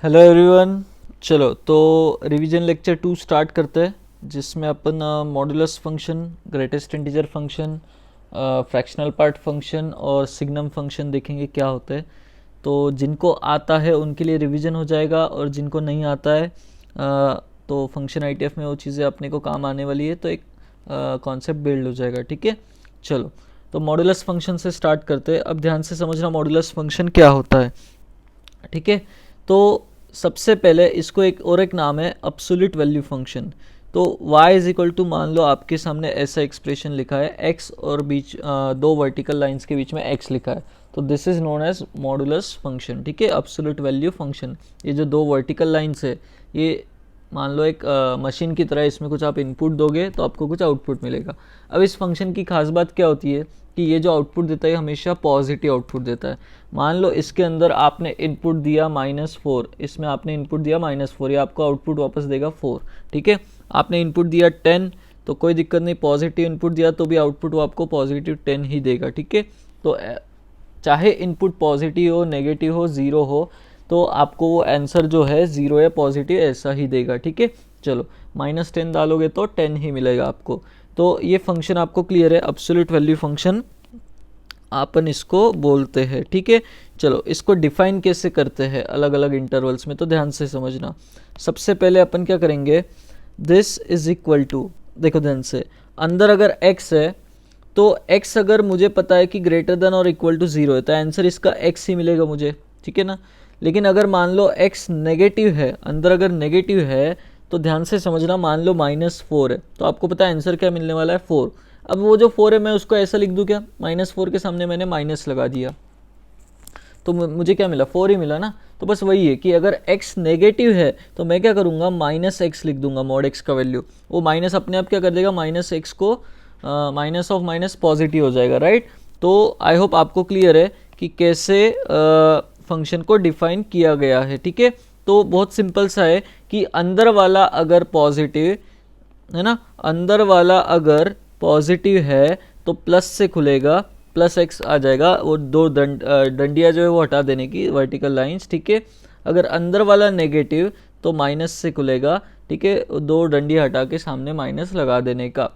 Hello everyone. चलो तो revision lecture 2 start करते हैं, जिसमें अपन modulus function, greatest integer function, fractional part function और सिग्नम फंक्शन देखेंगे क्या होते हैं। तो जिनको आता है उनके लिए रिवीजन हो जाएगा, और जिनको नहीं आता है तो फंक्शन आईटीएफ में वो चीज़ें अपने को काम आने वाली है, तो एक कॉन्सेप्ट बिल्ड हो जाएगा। ठीक है, चलो तो मॉडुलस फंक्शन से स्टार्ट करते हैं। अब ध्यान से समझना मॉडुलस फंक्शन क्या होता है। ठीक है, तो सबसे पहले इसको एक नाम है अब्सोल्यूट वैल्यू फंक्शन। तो y इज इक्वल टू, मान लो आपके सामने ऐसा एक्सप्रेशन लिखा है, x और बीच दो वर्टिकल लाइंस के बीच में x लिखा है, तो this is known as modulus function. ठीक है, अब्सोल्यूट वैल्यू फंक्शन। ये जो दो वर्टिकल लाइंस है, ये मान लो एक मशीन की तरह, इसमें कुछ आप इनपुट दोगे तो आपको कुछ आउटपुट मिलेगा। अब इस फंक्शन की खास बात क्या होती है कि ये जो आउटपुट देता है हमेशा पॉजिटिव आउटपुट देता है। मान लो इसके अंदर आपने इनपुट दिया -4, इसमें आपने इनपुट दिया -4, ये आपको आउटपुट वापस देगा 4। ठीक है, आपने इनपुट दिया 10 तो कोई दिक्कत नहीं, पॉजिटिव इनपुट दिया तो भी आउटपुट वो आपको पॉजिटिव 10 ही देगा। ठीक है, तो चाहे इनपुट पॉजिटिव हो, नेगेटिव हो, ज़ीरो हो, तो आपको वो आंसर जो है ज़ीरो या पॉजिटिव ऐसा ही देगा। ठीक है, चलो -10 डालोगे तो 10 ही मिलेगा आपको। तो ये फंक्शन आपको क्लियर है, एब्सोल्यूट वैल्यू फंक्शन अपन इसको बोलते हैं। ठीक है, चलो इसको डिफाइन कैसे करते हैं अलग अलग इंटरवल्स में, तो ध्यान से समझना। सबसे पहले अपन क्या करेंगे, दिस इज इक्वल टू, देखो ध्यान से, अंदर अगर x है तो x अगर मुझे पता है कि ग्रेटर देन और इक्वल टू 0 है तो आंसर इसका x ही मिलेगा मुझे। ठीक है ना, लेकिन अगर मान लो x नेगेटिव है, अंदर अगर नेगेटिव है तो ध्यान से समझना, मान लो -4 है तो आपको पता है आंसर क्या मिलने वाला है, 4। अब वो जो 4 है मैं उसको ऐसा लिख दूं क्या, -4 के सामने मैंने माइनस लगा दिया तो मुझे क्या मिला, 4 ही मिला ना। तो बस वही है कि अगर x नेगेटिव है तो मैं क्या करूँगा, -x लिख दूंगा, मॉड x का वैल्यू, वो माइनस अपने आप क्या कर देगा, -x को माइनस ऑफ माइनस पॉजिटिव हो जाएगा। राइट, तो आई होप आपको क्लियर है कि कैसे फंक्शन को डिफाइन किया गया है। ठीक है, तो बहुत सिंपल सा है कि अंदर वाला अगर पॉजिटिव है ना, अंदर वाला अगर पॉजिटिव है तो प्लस से खुलेगा, +x आ जाएगा, वो दो डंडिया जो है वो हटा देने की, वर्टिकल लाइंस। ठीक है, अगर अंदर वाला नेगेटिव तो माइनस से खुलेगा। ठीक है, दो डंडी हटा के सामने माइनस लगा देने का।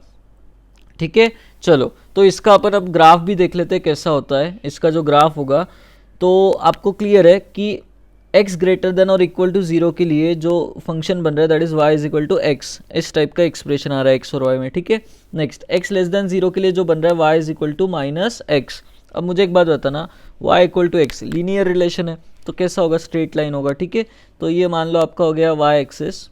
ठीक है, चलो तो इसका अपन अब ग्राफ भी देख लेते हैं कैसा होता है। इसका जो ग्राफ होगा तो आपको क्लियर है कि x ग्रेटर देन और इक्वल टू 0 के लिए जो फंक्शन बन रहा है that is y is equal to x, इस टाइप का एक्सप्रेशन आ रहा है x और y में। ठीक है, नेक्स्ट x लेस देन 0 के लिए जो बन रहा है y is equal to -x। अब मुझे एक बात बताना, y equal to x linear relation है तो कैसा होगा, स्ट्रेट लाइन होगा। ठीक है, तो ये मान लो आपका हो गया y एक्सिस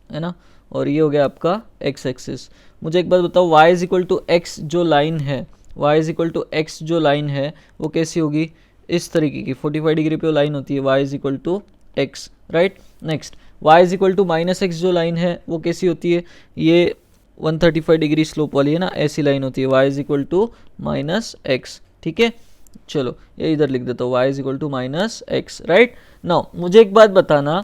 है ना, और ये हो गया आपका x एक्सिस। मुझे एक बात बताओ, y is equal to x जो लाइन है, y is equal to x जो लाइन है वो कैसी होगी, इस तरीके की 45 डिग्री पे लाइन होती है, y is equal to x. Right, next y is equal to -x जो लाइन है वो कैसी होती है, ये 135 डिग्री स्लोप वाली है ना, ऐसी लाइन होती है, y is equal to -x। ठीक है, चलो ये इधर लिख देता हूँ, y is equal to -x। Right, now मुझे एक बात बताना,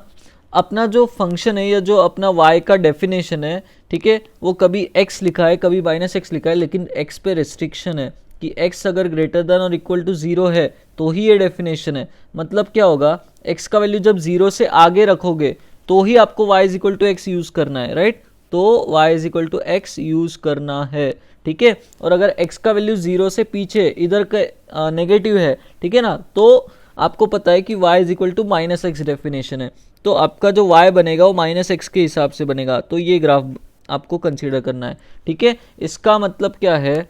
अपना जो फंक्शन है या जो अपना y का डेफिनेशन है, ठीक है, वो कभी x लिखा है कभी -x लिखा है, लेकिन x पे रेस्ट्रिक्शन है कि x अगर ग्रेटर देन और इक्वल टू 0 है तो ही ये डेफिनेशन है। मतलब क्या होगा, x का वैल्यू जब 0 से आगे रखोगे तो ही आपको y is equal to x use करना है। राइट, तो y is equal to x use करना है। ठीक है, और अगर x का वैल्यू 0 से पीछे इधर का नेगेटिव है, ठीक है ना, तो आपको पता है कि y is equal to -x definition है, तो आपका जो y बनेगा वो -x के हिसाब से बनेगा। तो ये ग्राफ आपको कंसीडर करना है। ठीक है, इसका मतलब क्या है,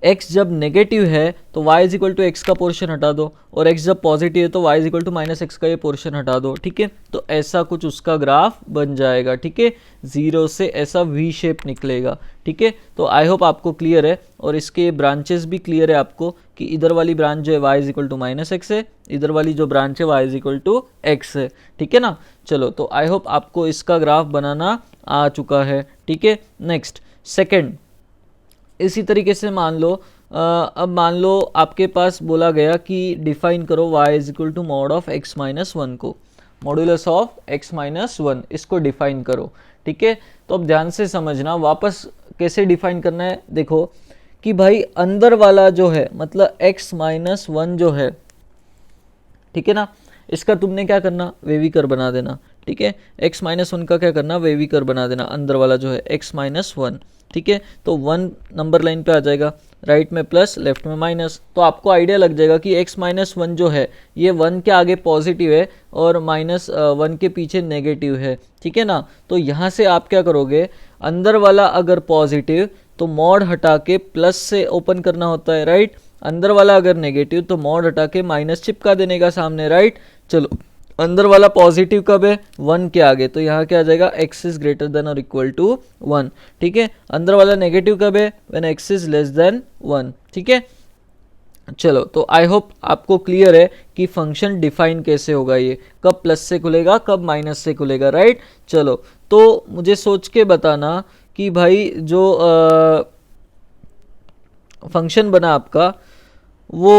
x जब नेगेटिव है तो y is equal to x का पोर्शन हटा दो, और x जब पॉजिटिव है तो y is equal to -x का ये पोर्शन हटा दो। ठीक है, तो ऐसा कुछ उसका ग्राफ बन जाएगा। ठीक है, 0 से ऐसा वी शेप निकलेगा। ठीक है, तो आई होप आपको क्लियर है, और इसके ब्रांचेस भी क्लियर है आपको कि इधर वाली ब्रांच जो है y is equal to -x है, इधर वाली जो ब्रांच है y is equal to x है। ठीक है ना, चलो तो आई होप आपको इसका ग्राफ बनाना आ चुका है। ठीक है, नेक्स्ट सेकेंड, इसी तरीके से मान लो अब मान लो आपके पास बोला गया कि डिफाइन करो y is equal to mod of x minus 1 को, मॉडुलस ऑफ x माइनस 1, इसको डिफाइन करो। ठीक है, तो अब ध्यान से समझना वापस कैसे डिफाइन करना है। देखो कि भाई अंदर वाला जो है मतलब x माइनस 1 जो है, ठीक है ना, इसका तुमने क्या करना, वेवी कर्व बना देना, ठीक है। x माइनस वन का क्या करना, वेवी कर्व बना देना, अंदर वाला जो है x माइनस वन, ठीक है। तो 1 नंबर लाइन पे आ जाएगा, राइट में प्लस लेफ्ट में माइनस, तो आपको आइडिया लग जाएगा कि x माइनस वन जो है ये 1 के आगे पॉजिटिव है और माइनस 1 के पीछे नेगेटिव है, ठीक है ना। तो यहाँ से आप क्या करोगे, अंदर वाला अगर पॉजिटिव तो मॉड हटा के प्लस से ओपन करना होता है, राइट। अंदर वाला अगर नेगेटिव तो मॉड हटा के माइनस चिपका देने का सामने, राइट। चलो अंदर वाला पॉजिटिव कब है, 1 के आगे, तो यहाँ क्या आ जाएगा, x इज ग्रेटर देन और इक्वल टू 1, ठीक है। अंदर वाला नेगेटिव कब है, when x is less then 1, ठीक है। चलो तो आई होप आपको क्लियर है कि फंक्शन डिफाइन कैसे होगा, ये कब प्लस से खुलेगा कब माइनस से खुलेगा, राइट। चलो तो मुझे सोच के बताना कि भाई जो फंक्शन बना आपका वो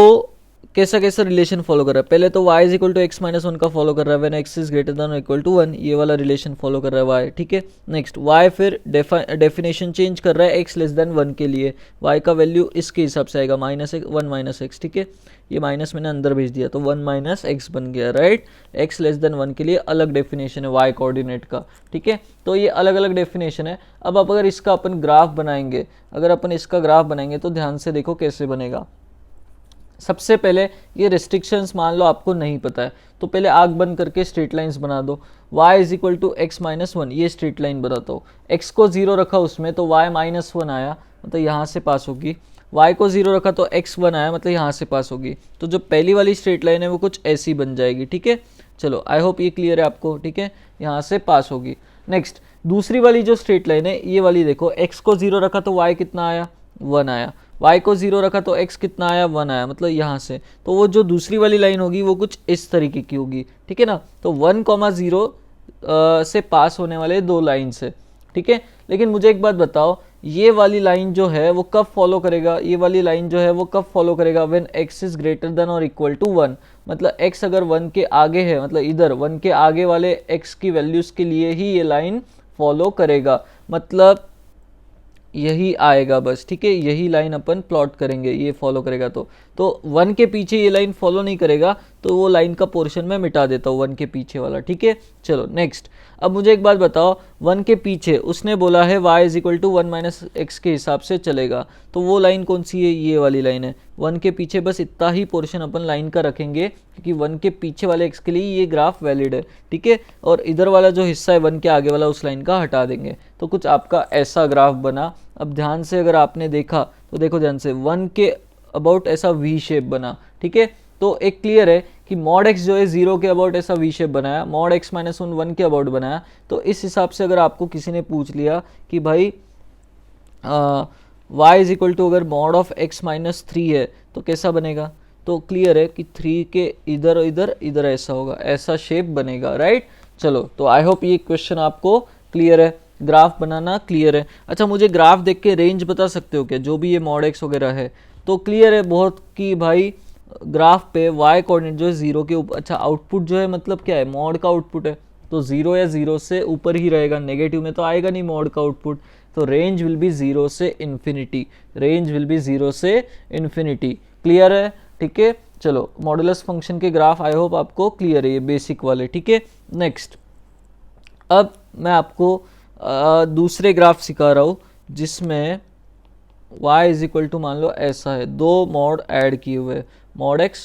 कैसा कैसा रिलेशन फॉलो कर रहा है। पहले तो y is equal to x minus one का फॉलो कर रहा है, when x is greater than और इक्वल टू 1, ये वाला रिलेशन फॉलो कर रहा है y, ठीक है। नेक्स्ट y फिर डेफिनेशन चेंज कर रहा है x लेस देन 1 के लिए, y का वैल्यू इसके हिसाब से आएगा वन माइनस एक्स, ठीक है। ये माइनस मैंने अंदर भेज दिया तो 1 माइनस एक्स बन गया, राइट। x लेस देन 1 के लिए अलग डेफिनेशन है y कोऑर्डिनेट का, ठीक है। तो ये अलग अलग डेफिनेशन है। अब अगर इसका अपन ग्राफ बनाएंगे, अगर अपन इसका ग्राफ बनाएंगे तो ध्यान से देखो कैसे बनेगा। सबसे पहले ये रिस्ट्रिक्शंस मान लो आपको नहीं पता है तो पहले आग बंद करके स्ट्रेट लाइंस बना दो। y is equal to x minus one, ये स्ट्रेट लाइन बनाता हूँ, x को 0 रखा उसमें तो y माइनस वन आया, मतलब यहाँ से पास होगी। y को 0 रखा तो x 1 आया, मतलब यहाँ से पास होगी। तो जो पहली वाली स्ट्रेट लाइन है वो कुछ ऐसी बन जाएगी, ठीक है। चलो आई होप ये क्लियर है आपको, ठीक है, यहाँ से पास होगी। नेक्स्ट दूसरी वाली जो स्ट्रेट लाइन है ये वाली देखो, x को 0 रखा तो y कितना आया, 1 आया, y को 0 रखा तो x कितना आया, 1 आया, मतलब यहाँ से। तो वो जो दूसरी वाली लाइन होगी वो कुछ इस तरीके की होगी, ठीक है ना। तो 1,0 से पास होने वाले दो लाइन से, ठीक है। लेकिन मुझे एक बात बताओ, ये वाली लाइन जो है वो कब फॉलो करेगा, ये वाली लाइन जो है वो कब फॉलो करेगा, when x is greater than और इक्वल टू 1, मतलब x अगर 1 के आगे है, मतलब इधर 1 के आगे वाले x की वैल्यूज के लिए ही ये लाइन फॉलो करेगा, मतलब यही आएगा बस, ठीक है। यही लाइन अपन प्लॉट करेंगे, ये फॉलो करेगा तो 1 के पीछे ये लाइन फॉलो नहीं करेगा तो वो लाइन का पोर्शन मैं मिटा देता हूँ 1 के पीछे वाला, ठीक है। चलो नेक्स्ट, अब मुझे एक बात बताओ, 1 के पीछे उसने बोला है y is equal to 1 minus x के हिसाब से चलेगा, तो वो लाइन कौन सी है, ये वाली लाइन है। 1 के पीछे बस इतना ही पोर्शन अपन लाइन का रखेंगे क्योंकि 1 के पीछे वाले x के लिए ये ग्राफ वैलिड है, ठीक है। और इधर वाला जो हिस्सा है 1 के आगे वाला उस लाइन का हटा देंगे, तो कुछ आपका ऐसा ग्राफ बना। अब ध्यान से अगर आपने देखा तो देखो ध्यान से, 1 के अबाउट ऐसा वी शेप बना, ठीक है। तो एक क्लियर है कि मॉड x जो है 0 के अबाउट ऐसा वी शेप बनाया, मॉड x माइनस वन 1 के अबाउट बनाया। तो इस हिसाब से अगर आपको किसी ने पूछ लिया कि भाई y इज इक्वल टू अगर मॉड ऑफ x माइनस 3 है तो कैसा बनेगा, तो क्लियर है कि 3 के इधर इधर इधर ऐसा होगा, ऐसा शेप बनेगा, राइट। चलो तो आई होप ये क्वेश्चन आपको क्लियर है, ग्राफ बनाना क्लियर है। अच्छा मुझे ग्राफ देख के रेंज बता सकते हो क्या, जो भी ये मॉड x वगैरह है, तो क्लियर है बहुत कि भाई ग्राफ पे y कोऑर्डिनेट जो है 0 के ऊपर, अच्छा आउटपुट जो है मतलब क्या है, मॉड का आउटपुट है तो 0 या 0 से ऊपर ही रहेगा, नेगेटिव में तो आएगा नहीं मॉड का आउटपुट। तो रेंज विल बी 0 से इन्फिनिटी, रेंज विल बी 0 से इन्फिनिटी, क्लियर है, ठीक है। चलो मॉडुलस फंक्शन के ग्राफ आई होप आपको क्लियर है, ये बेसिक वाले, ठीक है। नेक्स्ट अब मैं आपको दूसरे ग्राफ सिखा रहा हूँ जिसमें y इज इक्वल टू मान लो ऐसा है, दो मॉड ऐड किए हुए, mod x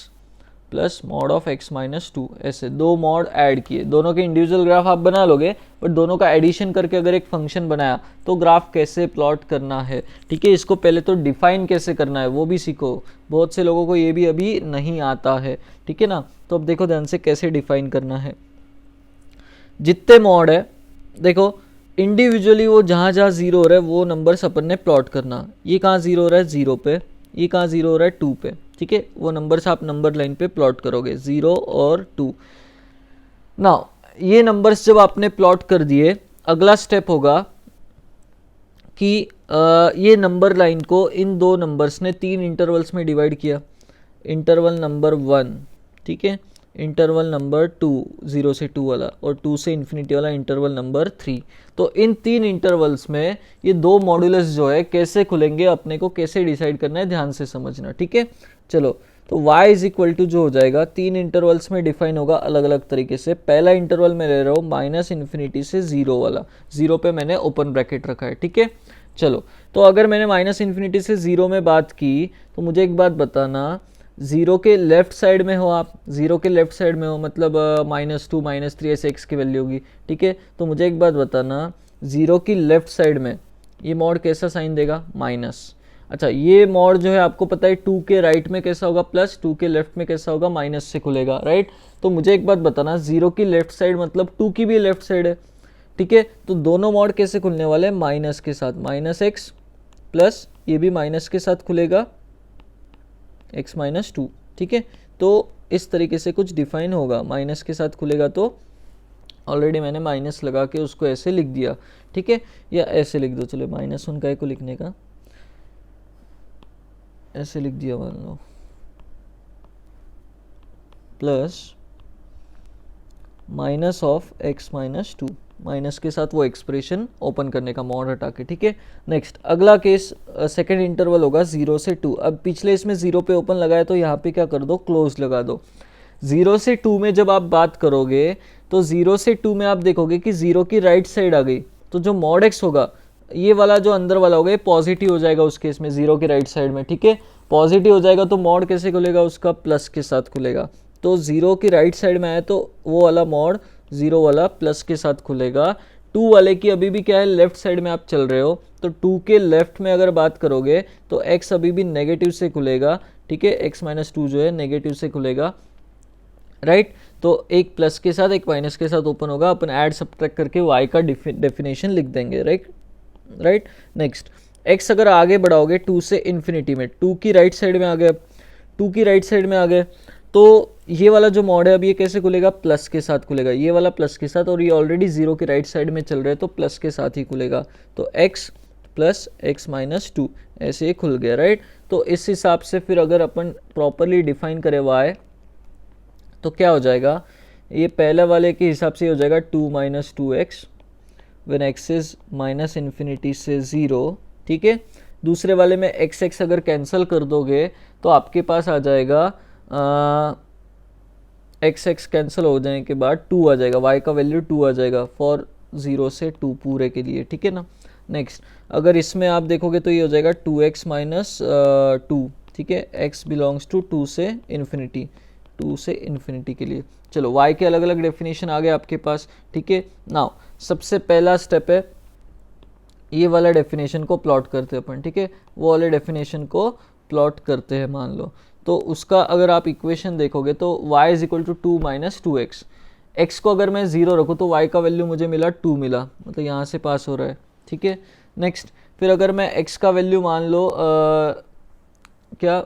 plus mod of x minus 2, ऐसे दो मॉड ऐड किए, दोनों के इंडिविजुअल ग्राफ आप बना लोगे बट दोनों का एडिशन करके अगर एक फंक्शन बनाया तो ग्राफ कैसे प्लॉट करना है, ठीक है। इसको पहले तो डिफाइन कैसे करना है वो भी सीखो, बहुत से लोगों को ये भी अभी नहीं आता है, ठीक है ना। तो अब देखो ध्यान से कैसे डिफाइन करना है। जितने मॉड है देखो इंडिविजुअली वो जहाँ जहाँ 0 हो रहा है वो नंबर्स अपन ने प्लॉट करना, ये कहाँ 0 हो रहा है 0 पे, ये कहाँ 0 हो रहा है 2 पे, ठीक है। वो नंबर्स आप नंबर लाइन पे प्लॉट करोगे 0 और 2। नाउ ये नंबर्स जब आपने प्लॉट कर दिए, अगला स्टेप होगा कि ये नंबर लाइन को इन दो नंबर्स ने 3 इंटरवल्स में डिवाइड किया, इंटरवल नंबर 1, ठीक है, इंटरवल नंबर 2 0 से 2 वाला, और 2 से इन्फिनिटी वाला इंटरवल नंबर 3। तो इन 3 इंटरवल्स में ये दो मॉड्यूलस जो है कैसे खुलेंगे, अपने को कैसे डिसाइड करना है, ध्यान से समझना, ठीक है। चलो तो y इज इक्वल टू जो हो जाएगा 3 इंटरवल्स में डिफाइन होगा अलग अलग तरीके से। पहला इंटरवल में ले रहा हूँ माइनस इन्फिनिटी से 0 वाला, 0 पे मैंने ओपन ब्रैकेट रखा है, ठीक है। चलो, तो अगर मैंने माइनस इन्फिनिटी से 0 में बात की तो मुझे एक बात बताना, 0 के लेफ्ट साइड में हो आप, 0 के लेफ्ट साइड में हो मतलब -2 -3 ऐसे x की वैल्यू होगी, ठीक है। तो मुझे एक बात बताना, 0 की लेफ्ट साइड में ये मॉड कैसा साइन देगा, माइनस। अच्छा, ये मॉड जो है आपको पता है 2 के राइट में कैसा होगा प्लस, 2 के लेफ्ट में कैसा होगा माइनस से खुलेगा, राइट। तो मुझे एक बात बताना, 0 की लेफ्ट साइड मतलब 2 की भी लेफ्ट साइड है, ठीक है। तो दोनों मॉड कैसे खुलने वाले हैं, माइनस के साथ, -x प्लस ये भी माइनस के साथ खुलेगा x -2, ठीक है। तो इस तरीके से कुछ डिफाइन होगा, माइनस के साथ खुलेगा तो ऑलरेडी मैंने माइनस लगा के उसको ऐसे लिख दिया, ठीक है। या ऐसे लिख दो, चलो -1 का को लिखने का ऐसे लिख दिया मान लो, plus minus of x -2, minus के साथ वो एक्सप्रेशन ओपन करने का मॉड हटा के, ठीक है। नेक्स्ट अगला केस सेकंड इंटरवल होगा 0 से 2। अब पिछले इसमें 0 पे ओपन लगाया तो यहाँ पे क्या कर दो, क्लोज लगा दो। 0 से 2 में जब आप बात करोगे तो 0 से 2 में आप देखोगे कि 0 की राइट साइड आ गई, तो जो मॉड x होगा ये वाला जो अंदर वाला होगा ये पॉजिटिव हो जाएगा उस केस में, 0 की राइट साइड में, ठीक है। पॉजिटिव हो जाएगा तो मॉड कैसे खुलेगा उसका, प्लस के साथ खुलेगा। तो 0 की राइट साइड में आया तो वो वाला मॉड 0 वाला प्लस के साथ खुलेगा। 2 वाले की अभी भी क्या है, लेफ्ट साइड में आप चल रहे हो, तो 2 के लेफ्ट में अगर बात करोगे तो x अभी भी नेगेटिव से खुलेगा, ठीक है। x -2 जो है नेगेटिव से खुलेगा, राइट। तो एक प्लस के साथ एक माइनस के साथ ओपन होगा, अपन ऐड सब्ट्रैक्ट करके y का डेफिनेशन लिख देंगे, राइट। नेक्स्ट x अगर आगे बढ़ाओगे 2 से इन्फिनिटी में, 2 की राइट साइड में आ गए, 2 की राइट साइड में आ गए तो ये वाला जो मॉड है अब ये कैसे खुलेगा, प्लस के साथ खुलेगा, ये वाला प्लस के साथ, और ये ऑलरेडी 0 की राइट साइड में चल रहे हैं तो प्लस के साथ ही खुलेगा। तो x प्लस x -2 ऐसे ही खुल गया, राइट। तो इस हिसाब से फिर अगर अपन प्रॉपरली डिफाइन करें y तो क्या हो जाएगा, ये पहले वाले के हिसाब से हो जाएगा 2 - 2x when x is -infinity से 0, ठीक है। दूसरे वाले में x अगर कैंसिल कर दोगे तो आपके पास आ जाएगा x कैंसिल हो जाने के बाद 2 आ जाएगा, y का वैल्यू 2 आ जाएगा फॉर 0 से 2 पूरे के लिए, ठीक है ना। नेक्स्ट अगर इसमें आप देखोगे तो ये हो जाएगा 2x - 2, ठीक है। x बिलोंग्स टू 2 से इन्फिनिटी, 2 से इन्फिनिटी के लिए। चलो y के अलग अलग डेफिनेशन आ गए आपके पास, ठीक है। नाउ सबसे पहला स्टेप है ये वाला डेफिनेशन को प्लॉट करते हैं अपन, ठीक है। वो वाले डेफिनेशन को प्लॉट करते हैं मान लो, तो उसका अगर आप इक्वेशन देखोगे तो y is equal to 2 - 2x, x को अगर मैं 0 रखूँ तो y का वैल्यू मुझे मिला 2 मिला, मतलब यहाँ से पास हो रहा है, ठीक है। नेक्स्ट फिर अगर मैं x का वैल्यू मान लो क्या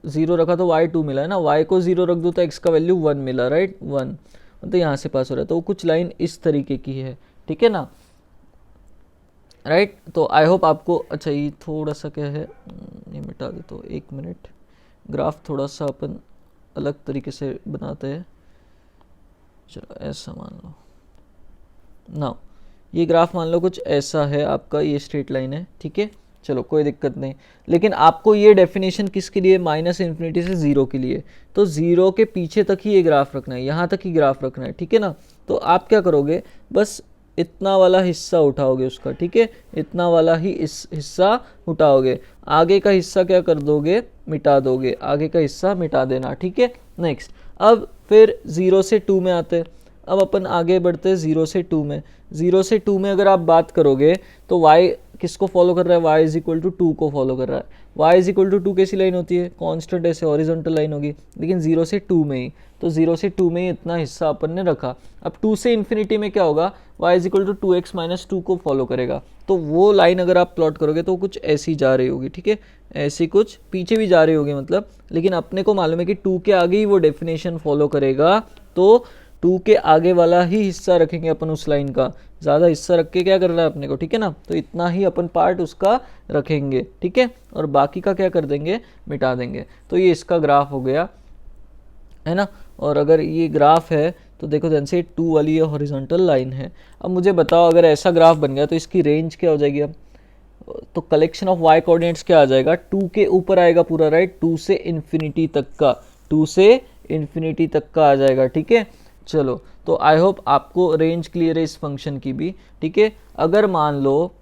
0 रखा तो y 2 मिला है ना, y को 0 रख दूँ तो x का वैल्यू 1 मिला, राइट, 1, मतलब यहाँ से पास हो रहा है। तो कुछ लाइन इस तरीके की है, ठीक है ना, राइट। तो आई होप आपको, अच्छा ये थोड़ा सा क्या है, ये मिटा दे तो 1 मिनट, ग्राफ थोड़ा सा अपन अलग तरीके से बनाते हैं। चलो ऐसा मान लो ना, ये ग्राफ मान लो कुछ ऐसा है आपका, ये स्ट्रेट लाइन है, ठीक है। चलो कोई दिक्कत नहीं, लेकिन आपको ये डेफिनेशन किसके लिए, -इन्फिनिटी से 0 के लिए, तो 0 के पीछे तक ही ये ग्राफ रखना है, यहाँ तक ही ग्राफ रखना है, ठीक है ना। तो आप क्या करोगे, बस इतना वाला हिस्सा उठाओगे उसका, ठीक है, इतना वाला ही इस हिस्सा उठाओगे, आगे का हिस्सा क्या कर दोगे, मिटा दोगे, आगे का हिस्सा मिटा देना, ठीक है। नेक्स्ट अब फिर 0 से 2 में आते हैं, अब अपन आगे बढ़ते हैं 0 से 2 में। 0 से 2 में अगर आप बात करोगे तो y किसको फॉलो कर रहा है, y इज इक्वल टू 2 को फॉलो कर रहा है। y इज इक्वल टू 2 कैसी लाइन होती है, कांस्टेंट ऐसे हॉरिजॉन्टल लाइन होगी, लेकिन 0 से 2 में ही, तो 0 से 2 में ही इतना हिस्सा अपन ने रखा। अब 2 से इन्फिनिटी में क्या होगा, y is equal to 2x - 2 को फॉलो करेगा, तो वो लाइन अगर आप प्लॉट करोगे तो कुछ ऐसी जा रही होगी, ठीक है, ऐसी कुछ पीछे भी जा रही होगी मतलब, लेकिन अपने को मालूम है कि 2 के आगे ही वो डेफिनेशन फॉलो करेगा, तो 2 के आगे वाला ही हिस्सा रखेंगे अपन उस लाइन का, ज़्यादा हिस्सा रख के क्या करना है अपने को, ठीक है ना। तो इतना ही अपन पार्ट उसका रखेंगे, ठीक है, और बाकी का क्या कर देंगे, मिटा देंगे। तो ये इसका ग्राफ हो गया, है ना। और अगर ये ग्राफ है तो देखो ध्यान से 2 वाली ये हॉरिजॉन्टल लाइन है। अब मुझे बताओ अगर ऐसा ग्राफ बन गया तो इसकी रेंज क्या हो जाएगी, अब तो कलेक्शन ऑफ वाई कोऑर्डिनेट्स क्या आ जाएगा, 2 के ऊपर आएगा पूरा, राइट, 2 से इन्फिनिटी तक का, 2 से इन्फिनिटी तक का आ जाएगा, ठीक है। चलो, तो आई होप आपको रेंज क्लियर है इस फंक्शन की भी, ठीक है। अगर मान लो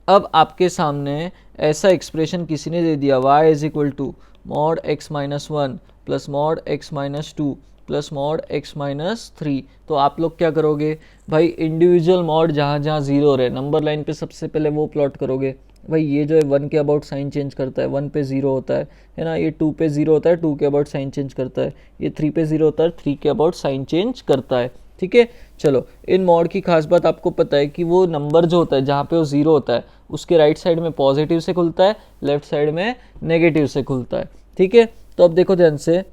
अब आपके सामने ऐसा एक्सप्रेशन किसी ने दे दिया, y is equal to mod x minus one plus mod x minus two plus mod x minus three, तो आप लोग क्या करोगे भाई, इंडिविजुअल मॉड जहाँ जहाँ जीरो रहे नंबर लाइन पे सबसे पहले वो प्लॉट करोगे। भाई ये जो है 1 के अबाउट साइन चेंज करता है, 1 पे 0 होता है ना, ये 2 पे 0 होता है, 2 के अबाउट साइन चेंज करता है, ये 3 पे 0 होता है, 3 के अबाउट साइन चेंज करता है, ठीक है। चलो, इन मॉड की खास बात आपको पता है कि वो नंबर जो होता है जहाँ पे वो 0 होता है उसके राइट साइड में पॉजिटिव से खुलता है, लेफ्ट साइड में नेगेटिव से खुलता है, ठीक है। तो अब देखो ध्यान से,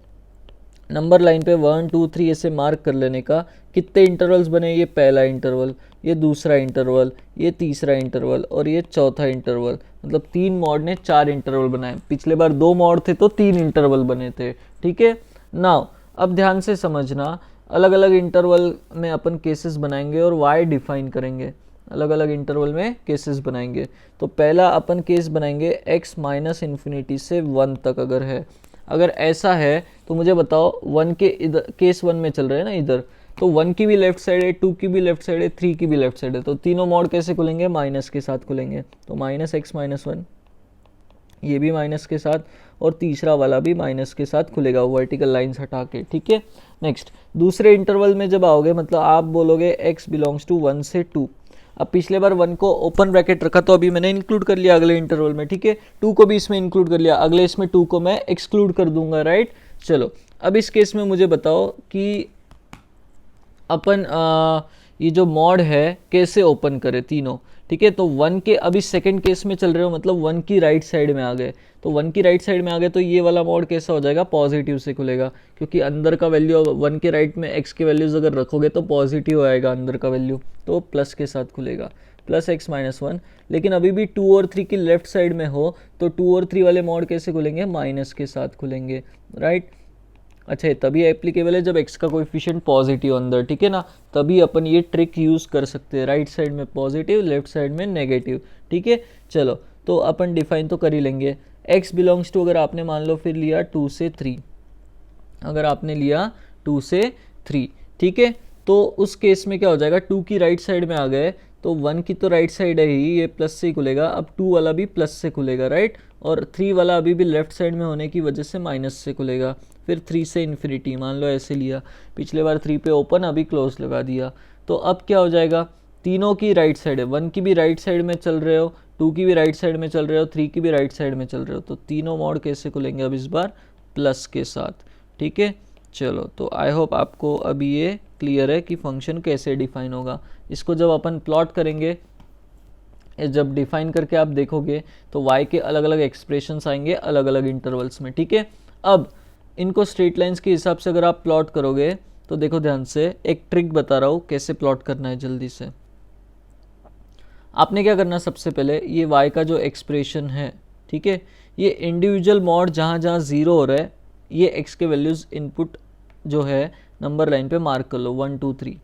नंबर लाइन पे 1 2 3 ऐसे मार्क कर लेने का, कितने इंटरवल्स बने, ये पहला इंटरवल, ये दूसरा इंटरवल, ये तीसरा इंटरवल और ये चौथा इंटरवल, मतलब 3 मॉड ने 4 इंटरवल बनाए। पिछले बार 2 मॉड थे तो 3 इंटरवल बने थे, ठीक है। नाउ अब ध्यान से समझना, अलग अलग इंटरवल में अपन केसेस बनाएंगे और वाई डिफाइन करेंगे, अलग अलग इंटरवल में केसेस बनाएंगे। तो पहला अपन केस बनाएंगे x माइनस इन्फिनिटी से 1 तक अगर है, अगर ऐसा है तो मुझे बताओ 1 के इधर, केस 1 में चल रहे हैं ना इधर, तो 1 की भी लेफ्ट साइड है, 2 की भी लेफ्ट साइड है, 3 की भी लेफ्ट साइड है, तो तीनों मॉड कैसे खुलेंगे, माइनस के साथ खुलेंगे। तो माइनस x माइनस वन, ये भी माइनस के साथ, और तीसरा वाला भी माइनस के साथ खुलेगा वर्टिकल लाइंस हटा के, ठीक है। नेक्स्ट, दूसरे इंटरवल में जब आओगे, मतलब आप बोलोगे x बिलोंग्स टू 1 से 2। अब पिछले बार 1 को ओपन ब्रैकेट रखा तो अभी मैंने इंक्लूड कर लिया अगले इंटरवल में, ठीक है। 2 को भी इसमें इंक्लूड कर लिया, अगले इसमें 2 को मैं एक्सक्लूड कर दूंगा, राइट। चलो, अब इस केस में मुझे बताओ कि अपन ये जो मॉड है कैसे ओपन करें तीनों, ठीक है। तो 1 के अभी सेकंड केस में चल रहे हो, मतलब 1 की राइट साइड में आ गए, तो 1 की राइट साइड में आ गए तो ये वाला मॉड कैसा हो जाएगा, पॉजिटिव से खुलेगा, क्योंकि अंदर का वैल्यू 1 के राइट में x के वैल्यूज अगर रखोगे तो पॉजिटिव आएगा अंदर का वैल्यू, तो प्लस के साथ खुलेगा, प्लस x माइनस वन। लेकिन अभी भी 2 और 3 की लेफ्ट साइड में हो तो 2 और 3 वाले मॉड कैसे खुलेंगे, माइनस के साथ खुलेंगे, राइट। अच्छा, ये तभी एप्लीकेबल है जब x का कोएफिशिएंट पॉजिटिव अंदर, ठीक है ना, तभी अपन ये ट्रिक यूज़ कर सकते हैं, राइट साइड में पॉजिटिव, लेफ्ट साइड में नेगेटिव, ठीक है। चलो, तो अपन डिफाइन तो कर ही लेंगे, x बिलोंग्स टू, अगर आपने मान लो फिर लिया 2 से 3, अगर आपने लिया 2 से 3, ठीक है, तो उस केस में क्या हो जाएगा, 2 की राइट साइड में आ गए तो 1 की तो राइट साइड है ही, ये प्लस से ही खुलेगा, अब 2 वाला भी प्लस से खुलेगा, राइट, और 3 वाला अभी भी लेफ्ट साइड में होने की वजह से माइनस से खुलेगा, फिर 3 से इन्फिनिटी, मान लो ऐसे लिया, पिछले बार 3 पे ओपन, अभी क्लोज लगा दिया, तो अब क्या हो जाएगा, तीनों की राइट साइड है, 1 की भी राइट साइड में चल रहे हो, 2 की भी राइट साइड में चल रहे हो, 3 की भी राइट साइड में चल रहे हो, तो तीनों मॉड कैसे खुलेंगे अब इस बार, प्लस के साथ, ठीक है। चलो, तो आई होप आपको अभी ये क्लियर है कि फंक्शन कैसे डिफाइन होगा। इसको जब अपन प्लॉट करेंगे, जब डिफाइन करके आप देखोगे तो y के अलग अलग एक्सप्रेशंस आएंगे अलग अलग इंटरवल्स में, ठीक है। अब इनको स्ट्रेट लाइंस के हिसाब से अगर आप प्लॉट करोगे तो देखो ध्यान से, एक ट्रिक बता रहा हूँ कैसे प्लॉट करना है जल्दी से। आपने क्या करना, सबसे पहले ये y का जो एक्सप्रेशन है, ठीक है, ये इंडिविजुअल मॉड जहाँ जहाँ जीरो हो रहा है, ये x के वैल्यूज़ इनपुट जो है नंबर लाइन पे मार्क कर लो, 1 2 3,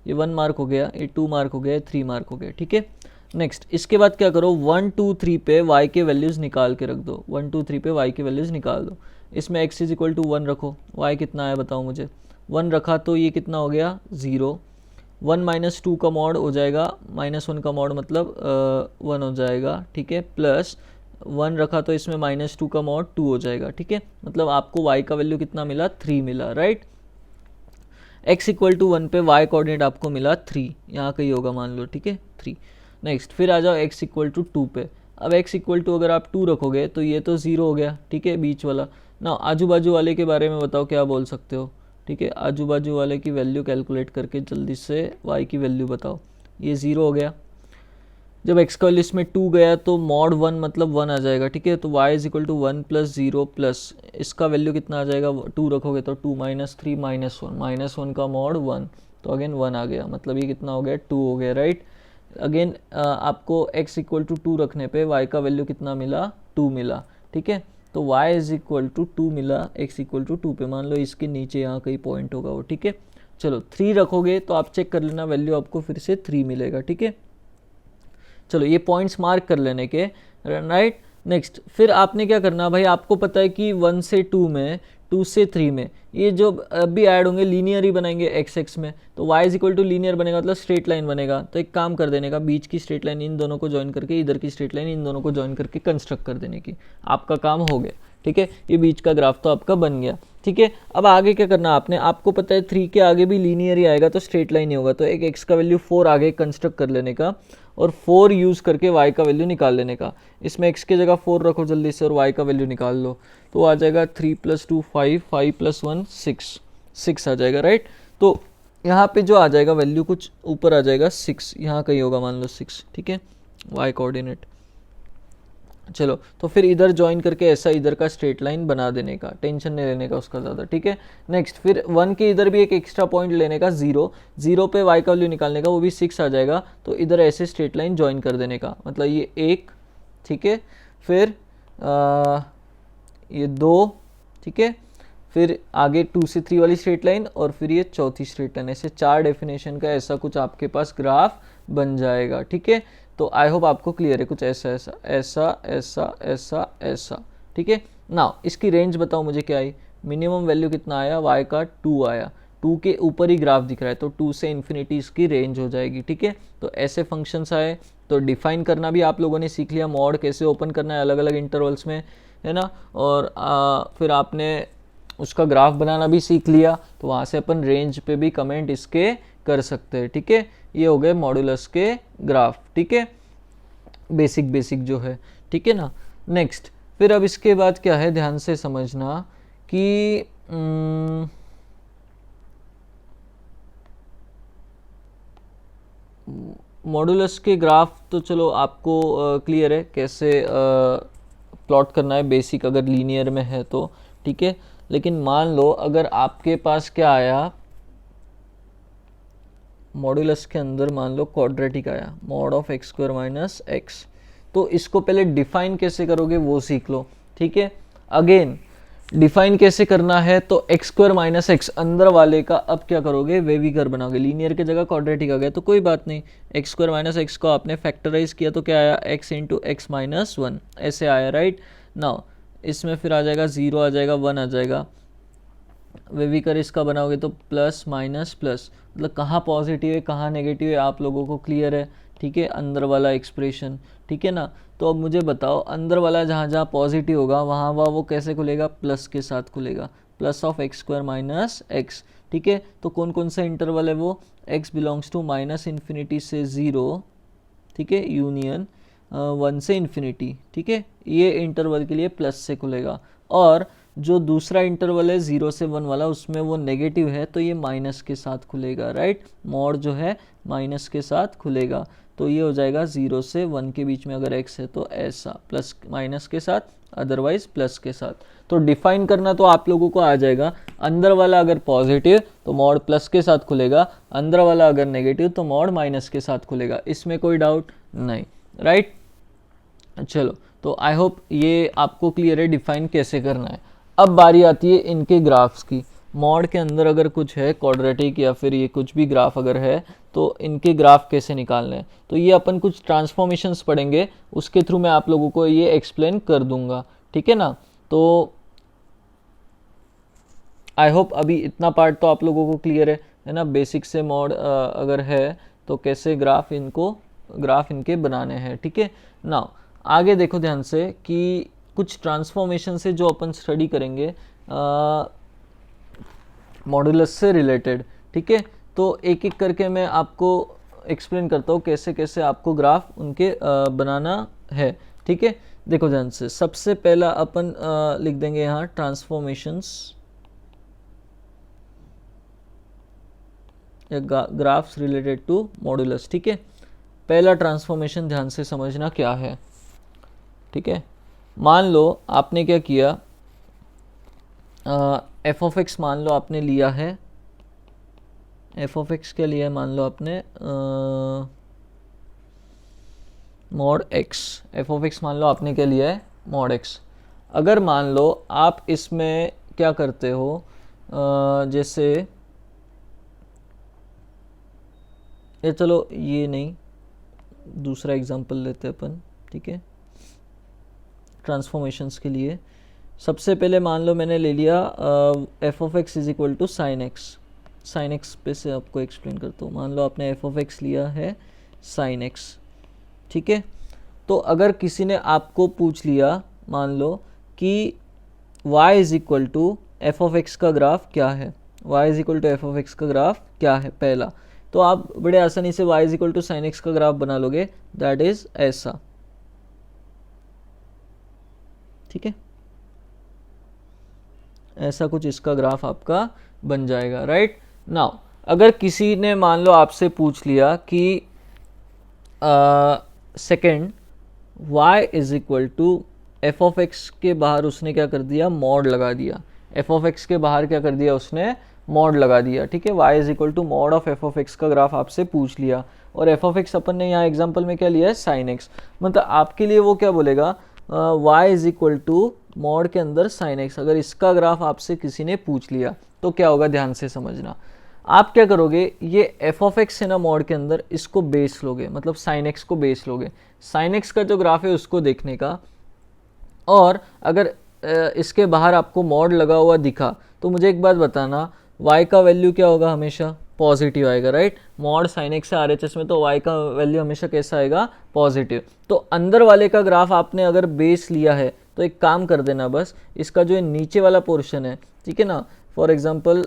ये 1 मार्क हो गया, ये 2 मार्क हो गया, 3 मार्क हो गया, ठीक है। नेक्स्ट, इसके बाद क्या करो, 1 2 3 पे y के वैल्यूज़ निकाल के रख दो, 1 2 3 पे y के वैल्यूज़ निकाल दो। इसमें x इज इक्वल टू 1 रखो, y कितना है बताओ मुझे, 1 रखा तो ये कितना हो गया, 0। 1 माइनस 2 का मॉड हो जाएगा, -1 का मॉड मतलब 1 हो जाएगा, ठीक है, प्लस 1 रखा तो इसमें -2 का मॉड 2 हो जाएगा, ठीक है, मतलब आपको y का वैल्यू कितना मिला, 3 मिला, राइट। x इक्वल टू 1 पे y कोऑर्डिनेट आपको मिला 3, यहाँ कहीं होगा मान लो, ठीक है, 3। नेक्स्ट, फिर आ जाओ x इक्वल टू 2 पे, अब x इक्वल टू अगर आप 2 रखोगे तो ये तो 0 हो गया, ठीक है, बीच वाला ना। आजू बाजू वाले के बारे में बताओ क्या बोल सकते हो, ठीक है, आजू बाजू वाले की वैल्यू कैलकुलेट करके जल्दी से y की वैल्यू बताओ, ये 0 हो गया। जब x का वैल्यू इसमें 2 गया तो मॉड 1 मतलब 1 आ जाएगा, ठीक है, तो y is equal to 1 plus 0 plus इसका वैल्यू कितना आ जाएगा, 2 रखोगे तो 2 माइनस 3 माइनस वन का मॉड 1, तो अगेन 1 आ गया, मतलब ये कितना हो गया, 2 हो गया, राइट। अगेन आपको x इक्वल टू 2 रखने पे y का वैल्यू कितना मिला, 2 मिला, ठीक है, तो y इज इक्वल टू 2 मिला x इक्वल टू 2 पे, मान लो इसके नीचे यहाँ कहीं पॉइंट होगा वो, ठीक है। चलो, 3 रखोगे तो आप चेक कर लेना, वैल्यू आपको फिर से 3 मिलेगा, ठीक है। चलो ये पॉइंट्स मार्क कर लेने के, राइट। नेक्स्ट फिर आपने क्या करना भाई, आपको पता है कि 1 से 2 में, 2 से 3 में ये जो अभी ऐड होंगे लीनियर ही बनाएंगे एक्स एक्स में, तो y is equal to linear बनेगा, मतलब स्ट्रेट लाइन बनेगा। तो एक काम कर देने का, बीच की स्ट्रेट लाइन इन दोनों को ज्वाइन करके, इधर की स्ट्रेट लाइन इन दोनों को ज्वाइन करके कंस्ट्रक्ट कर देने की, आपका काम हो गया। ठीक है, ये बीच का ग्राफ तो आपका बन गया। ठीक है, अब आगे क्या करना आपने, आपको पता है 3 के आगे भी लीनियर ही आएगा तो स्ट्रेट लाइन ही होगा, तो एक x का वैल्यू 4 आगे कंस्ट्रक्ट कर लेने का और 4 यूज़ करके y का वैल्यू निकाल लेने का। इसमें x की जगह 4 रखो जल्दी से और y का वैल्यू निकाल लो, तो आ जाएगा 3 + 2 5, 5 + 1 6, 6 आ जाएगा, राइट। तो यहाँ पे जो आ जाएगा वैल्यू कुछ ऊपर आ जाएगा 6, यहाँ कहीं होगा मान लो 6। ठीक है, y कोऑर्डिनेट। चलो तो फिर इधर ज्वाइन करके ऐसा इधर का स्ट्रेट लाइन बना देने का, टेंशन नहीं लेने का उसका ज़्यादा। ठीक है, नेक्स्ट फिर 1 के इधर भी एक एक्स्ट्रा पॉइंट लेने का, 0 पे y का वैल्यू निकालने का, वो भी 6 आ जाएगा, तो इधर ऐसे स्ट्रेट लाइन ज्वाइन कर देने का, मतलब ये 1। ठीक है, फिर ये 2। ठीक है, फिर आगे 2 से 3 वाली स्ट्रेट लाइन और फिर ये चौथी स्ट्रेट लाइन, ऐसे 4 डेफिनेशन का ऐसा कुछ आपके पास ग्राफ बन जाएगा। ठीक है, तो आई होप आपको क्लियर है, कुछ ऐसा ऐसा ऐसा ऐसा ऐसा ऐसा। ठीक है, नाउ इसकी रेंज बताओ मुझे क्या आई, मिनिमम वैल्यू कितना आया, y का 2 आया, 2 के ऊपर ही ग्राफ दिख रहा है, तो 2 से इन्फिनिटी इसकी रेंज हो जाएगी। ठीक है, तो ऐसे फंक्शंस आए, तो डिफाइन करना भी आप लोगों ने सीख लिया, मॉड कैसे ओपन करना है अलग अलग इंटरवल्स में, है ना। और फिर आपने उसका ग्राफ बनाना भी सीख लिया, तो वहाँ से अपन रेंज पे भी कमेंट इसके कर सकते हैं। ठीक है, ये हो गए मॉडुलस के ग्राफ। ठीक है, बेसिक जो है। ठीक है ना, नेक्स्ट फिर अब इसके बाद क्या है, ध्यान से समझना कि मॉडुलस के ग्राफ तो चलो आपको क्लियर है कैसे प्लॉट करना है, बेसिक अगर लीनियर में है तो। ठीक है, लेकिन मान लो अगर आपके पास क्या आया, मॉडुलस के अंदर मान लो क्वाड्रेटिक आया, मॉड ऑफ x² - x, तो इसको पहले डिफाइन कैसे करोगे वो सीख लो। ठीक है, अगेन डिफाइन कैसे करना है, तो x² - x अंदर वाले का अब क्या करोगे, वेविकर बनाओगे, लीनियर की जगह क्वाड्रेटिक आ गया तो कोई बात नहीं, x² - x को आपने फैक्टराइज किया तो क्या आया, x × x - 1 ऐसे आया, राइट। नाउ इसमें फिर आ जाएगा 0 आ जाएगा, 1 आ जाएगा, वेविकर इसका बनाओगे तो प्लस माइनस प्लस, मतलब कहाँ पॉजिटिव है कहाँ नेगेटिव है आप लोगों को क्लियर है। ठीक है, अंदर वाला एक्सप्रेशन। ठीक है ना, तो अब मुझे बताओ अंदर वाला जहाँ जहाँ पॉजिटिव होगा वहाँ वो कैसे खुलेगा, प्लस के साथ खुलेगा, प्लस ऑफ x² - x। ठीक है, तो कौन कौन सा इंटरवल है वो, x बिलोंग्स टू -∞ से 0, ठीक है, यूनियन 1 से इन्फिनिटी। ठीक है, ये इंटरवल के लिए प्लस से खुलेगा, और जो दूसरा इंटरवल है 0 से 1 वाला उसमें वो नेगेटिव है तो ये माइनस के साथ खुलेगा, राइट। मॉड जो है माइनस के साथ खुलेगा, तो ये हो जाएगा 0 से 1 के बीच में अगर x है तो ऐसा, प्लस माइनस के साथ, अदरवाइज प्लस के साथ। तो डिफाइन करना तो आप लोगों को आ जाएगा, अंदर वाला अगर पॉजिटिव तो मॉड प्लस के साथ खुलेगा, अंदर वाला अगर नेगेटिव तो मॉड माइनस के साथ खुलेगा, इसमें कोई डाउट नहीं, राइट। चलो तो आई होप ये आपको क्लियर है डिफाइन कैसे करना है। अब बारी आती है इनके ग्राफ्स की, मॉड के अंदर अगर कुछ है क्वाड्रेटिक या फिर ये कुछ भी ग्राफ अगर है तो इनके ग्राफ कैसे निकालने हैं, तो ये अपन कुछ ट्रांसफॉर्मेशंस पढ़ेंगे, उसके थ्रू मैं आप लोगों को ये एक्सप्लेन कर दूंगा। ठीक है ना, तो आई होप अभी इतना पार्ट तो आप लोगों को क्लियर है ना, बेसिक से मॉड अगर है तो कैसे ग्राफ इनके बनाने हैं। ठीक है, नाउ आगे देखो ध्यान से कि कुछ ट्रांसफॉर्मेशन से जो अपन स्टडी करेंगे मॉडुलस से रिलेटेड। ठीक है, तो एक एक करके मैं आपको एक्सप्लेन करता हूँ कैसे कैसे आपको ग्राफ उनके बनाना है। ठीक है, देखो ध्यान से, सबसे पहला अपन लिख देंगे यहाँ ट्रांसफॉर्मेशंस या ग्राफ्स रिलेटेड टू मॉडुलस। ठीक है, पहला ट्रांसफॉर्मेशन ध्यान से समझना क्या है। ठीक है, मान लो आपने क्या किया, एफ ऑफ एक्स मान लो आपने लिया है, एफ ऑफ एक्स क्या लिया है, मान लो आपने mod x, F of x मान लो आपने क्या लिया है, मॉड एक्स। अगर मान लो आप इसमें क्या करते हो, जैसे ये चलो ये नहीं, दूसरा एग्जांपल लेते हैं अपन, ठीक है, ट्रांसफॉर्मेशंस के लिए। सबसे पहले मान लो मैंने ले लिया f of x is equal to sine x. Sine x पे से आपको एक्सप्लेन करता हूँ। मान लो आपने एफ ऑफ एक्स लिया है साइन एक्स, ठीक है। तो अगर किसी ने आपको पूछ लिया मान लो कि y is equal to f of x का ग्राफ क्या है, y is equal to f of x का ग्राफ क्या है पहला, तो आप बड़े आसानी से y is equal to sine x का ग्राफ बना लोगे, दैट इज ऐसा, ठीक है। ऐसा कुछ इसका ग्राफ आपका बन जाएगा, राइट। नाउ अगर किसी ने मान लो आपसे पूछ लिया कि second y is equal to f of x के बाहर उसने क्या कर दिया, मॉड लगा दिया। एफ ऑफ एक्स के बाहर क्या कर दिया उसने, मॉड लगा दिया, ठीक है। y is equal to mod of f of x का ग्राफ आपसे पूछ लिया, और एफ ऑफ एक्स अपन ने यहाँ एग्जाम्पल में क्या लिया है, साइन एक्स। मतलब आपके लिए वो क्या बोलेगा, y is equal to mod के अंदर साइन एक्स। अगर इसका ग्राफ आपसे किसी ने पूछ लिया तो क्या होगा, ध्यान से समझना। आप क्या करोगे, ये एफ ऑफ एक्स है ना मॉड के अंदर, इसको बेस लोगे, मतलब साइन एक्स को बेस लोगे, साइन एक्स का जो ग्राफ है उसको देखने का। और अगर इसके बाहर आपको मॉड लगा हुआ दिखा तो मुझे एक बात बताना, y का वैल्यू क्या होगा, हमेशा पॉजिटिव आएगा, राइट। मॉड साइन एक्स से RHS में तो y का वैल्यू हमेशा कैसा आएगा, पॉजिटिव। तो अंदर वाले का ग्राफ आपने अगर बेस लिया है तो एक काम कर देना, बस इसका जो नीचे वाला पोर्शन है, ठीक है ना, फॉर एग्जांपल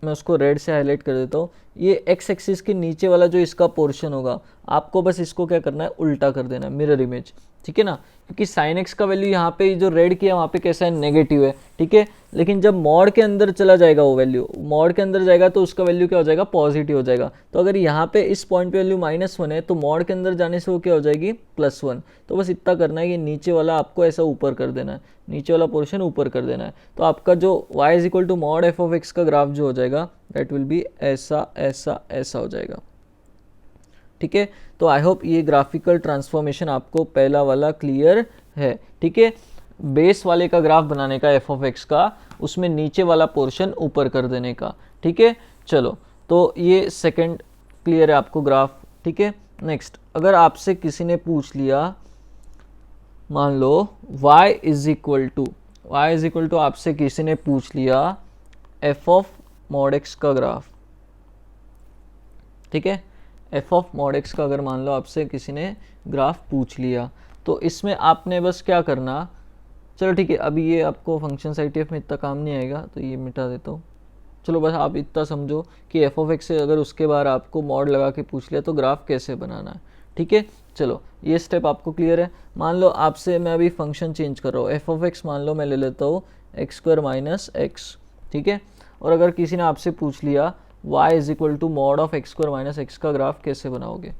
मैं उसको रेड से हाईलाइट कर देता हूँ, ये एक्स एक्सिस के नीचे वाला जो इसका पोर्शन होगा, आपको बस इसको क्या करना है, उल्टा कर देना है, मिरर इमेज, ठीक है ना। क्योंकि साइन एक्स का वैल्यू यहाँ पे जो रेड किया वहाँ पे कैसा है, नेगेटिव है, ठीक है। लेकिन जब मॉड के अंदर चला जाएगा, वो वैल्यू मॉड के अंदर जाएगा तो उसका वैल्यू क्या हो जाएगा, पॉजिटिव हो जाएगा। तो अगर यहाँ पे इस पॉइंट पे वैल्यू -1 है तो मॉड के अंदर जाने से वो क्या हो जाएगी, +1। तो बस इतना करना है कि नीचे वाला आपको ऐसा ऊपर कर देना है, नीचे वाला पोर्शन ऊपर कर देना है। तो आपका जो y is equal to mod f of x का ग्राफ जो हो जाएगा, दैट विल बी ऐसा ऐसा ऐसा हो जाएगा, ठीक है। तो आई होप ये ग्राफिकल ट्रांसफॉर्मेशन आपको पहला वाला क्लियर है, ठीक है। बेस वाले का ग्राफ बनाने का एफ ऑफ एक्स का, उसमें नीचे वाला पोर्शन ऊपर कर देने का, ठीक है। चलो, तो ये सेकंड क्लियर है आपको ग्राफ, ठीक है। नेक्स्ट, अगर आपसे किसी ने पूछ लिया मान लो y इज इक्वल टू आपसे किसी ने पूछ लिया एफ ऑफ मॉड एक्स का ग्राफ, ठीक है। एफ ऑफ मॉड एक्स का अगर मान लो आपसे किसी ने ग्राफ पूछ लिया तो इसमें आपने बस क्या करना, चलो ठीक है, अभी ये आपको फंक्शन ITF में इतना काम नहीं आएगा तो ये मिटा देता हूँ। चलो बस आप इतना समझो कि एफ ऑफ एक्स से अगर उसके बाद आपको मॉड लगा के पूछ लिया तो ग्राफ कैसे बनाना है, ठीक है। चलो ये स्टेप आपको क्लियर है। मान लो आपसे मैं अभी फंक्शन चेंज कर रहा हूँ, एफ ऑफ एक्स मान लो मैं ले लेता हूँ x² - x, ठीक है। और अगर किसी ने आपसे पूछ लिया y is equal to mod of x² - x का ग्राफ कैसे बनाओगे,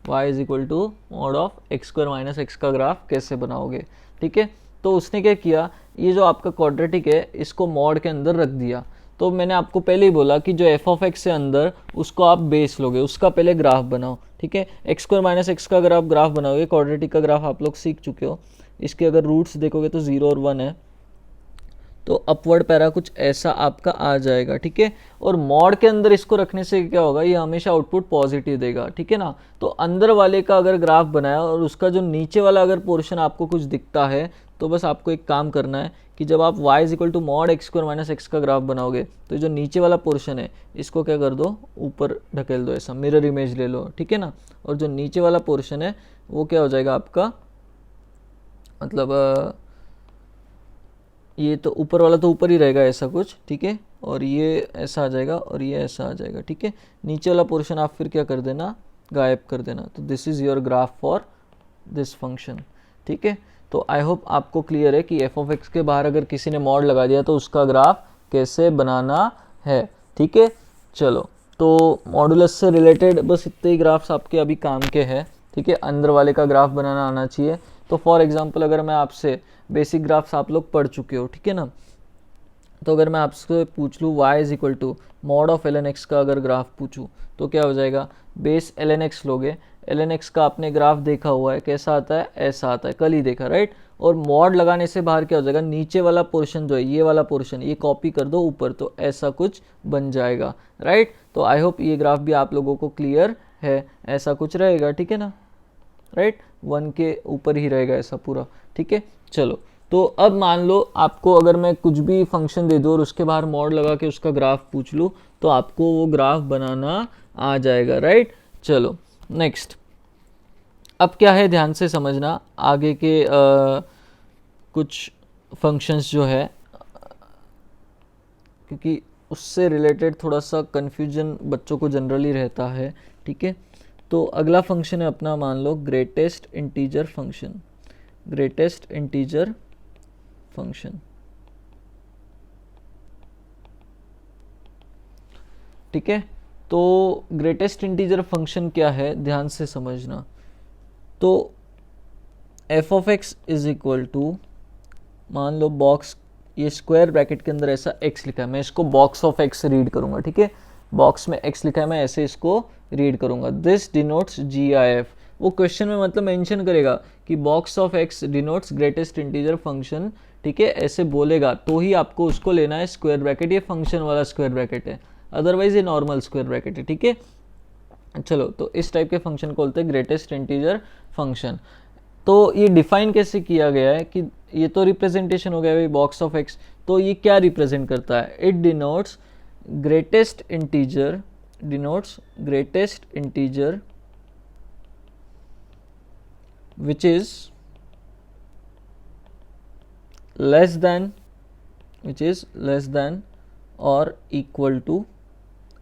y is equal to mod of x² - x का ग्राफ कैसे बनाओगे, ठीक है। तो उसने क्या किया, ये जो आपका क्वाड्रेटिक है इसको मॉड के अंदर रख दिया। तो मैंने आपको पहले ही बोला कि जो एफ ऑफ एक्स है अंदर उसको आप बेस लोगे, उसका पहले ग्राफ बनाओ, ठीक है। x² - x का अगर आप ग्राफ बनाओगे, क्वाड्रेटिक का ग्राफ आप लोग सीख चुके हो, इसके अगर रूट्स देखोगे तो 0 और 1 है, तो अपवर्ड पैरा कुछ ऐसा आपका आ जाएगा, ठीक है। और मॉड के अंदर इसको रखने से क्या होगा, ये हमेशा आउटपुट पॉजिटिव देगा, ठीक है ना। तो अंदर वाले का अगर ग्राफ बनाया और उसका जो नीचे वाला अगर पोर्शन आपको कुछ दिखता है तो बस आपको एक काम करना है कि जब आप y is equal to mod x² - x का ग्राफ बनाओगे तो जो नीचे वाला पोर्शन है इसको क्या कर दो, ऊपर ढकेल दो, ऐसा मिरर इमेज ले लो, ठीक है ना। और जो नीचे वाला पोर्शन है वो क्या हो जाएगा आपका, मतलब ये तो ऊपर वाला तो ऊपर ही रहेगा ऐसा कुछ, ठीक है। और ये ऐसा आ जाएगा और ये ऐसा आ जाएगा, ठीक है। नीचे वाला पोर्शन आप फिर क्या कर देना, गायब कर देना। तो this is your graph for this function, ठीक है। तो आई होप आपको क्लियर है कि एफ ऑफ एक्स के बाहर अगर किसी ने मॉड लगा दिया तो उसका ग्राफ कैसे बनाना है, ठीक है। चलो, तो मॉडुलस से रिलेटेड बस इतने ही ग्राफ्स आपके अभी काम के हैं, ठीक है। अंदर वाले का ग्राफ बनाना आना चाहिए। तो फॉर एग्जांपल अगर मैं आपसे बेसिक ग्राफ्स आप लोग पढ़ चुके हो, ठीक है ना, तो अगर मैं आपसे पूछ लूँ y is equal to mod of ln x का अगर ग्राफ पूछूँ तो क्या हो जाएगा, बेस ln x लोगे, ln x का आपने ग्राफ देखा हुआ है, कैसा आता है, ऐसा आता है, कल ही देखा, राइट। और मॉड लगाने से बाहर क्या हो जाएगा, नीचे वाला पोर्शन जो है, ये वाला पोर्शन, ये कॉपी कर दो ऊपर, तो ऐसा कुछ बन जाएगा, राइट। तो आई होप ये ग्राफ भी आप लोगों को क्लियर है, ऐसा कुछ रहेगा, ठीक है ना, राइट, 1 के ऊपर ही रहेगा ऐसा पूरा, ठीक है। चलो, तो अब मान लो आपको अगर मैं कुछ भी फंक्शन दे दूँ और उसके बाहर मॉड लगा के उसका ग्राफ पूछ लूँ तो आपको वो ग्राफ बनाना आ जाएगा, राइट। चलो नेक्स्ट, अब क्या है ध्यान से समझना, आगे के कुछ फंक्शंस जो है, क्योंकि उससे रिलेटेड थोड़ा सा कन्फ्यूजन बच्चों को जनरली रहता है, ठीक है। तो अगला फंक्शन है अपना, मान लो greatest integer function, greatest integer function, ठीक है। तो ग्रेटेस्ट इंटीजर फंक्शन क्या है ध्यान से समझना। तो f of x is equal to, मान लो बॉक्स, ये स्क्वायर ब्रैकेट के अंदर ऐसा x लिखा है, मैं इसको बॉक्स ऑफ x रीड करूंगा, ठीक है। बॉक्स में x लिखा है, मैं ऐसे इसको रीड करूंगा, दिस डिनोट्स GIF। वो क्वेश्चन में मतलब मेंशन करेगा कि box of x denotes greatest integer function, ठीक है, ऐसे बोलेगा तो ही आपको उसको लेना है स्क्वायर ब्रैकेट, ये फंक्शन वाला स्क्वायर ब्रैकेट है, अदरवाइज ये नॉर्मल स्क्वायर ब्रैकेट है, ठीक है। चलो, तो इस टाइप के फंक्शन को बोलते हैं ग्रेटेस्ट इंटीजर फंक्शन। तो ये डिफाइन कैसे किया गया है कि ये तो रिप्रेजेंटेशन हो गया भाई बॉक्स ऑफ एक्स, तो ये क्या रिप्रेजेंट करता है, it denotes greatest integer, denotes greatest integer which is less than, which is less than और equal to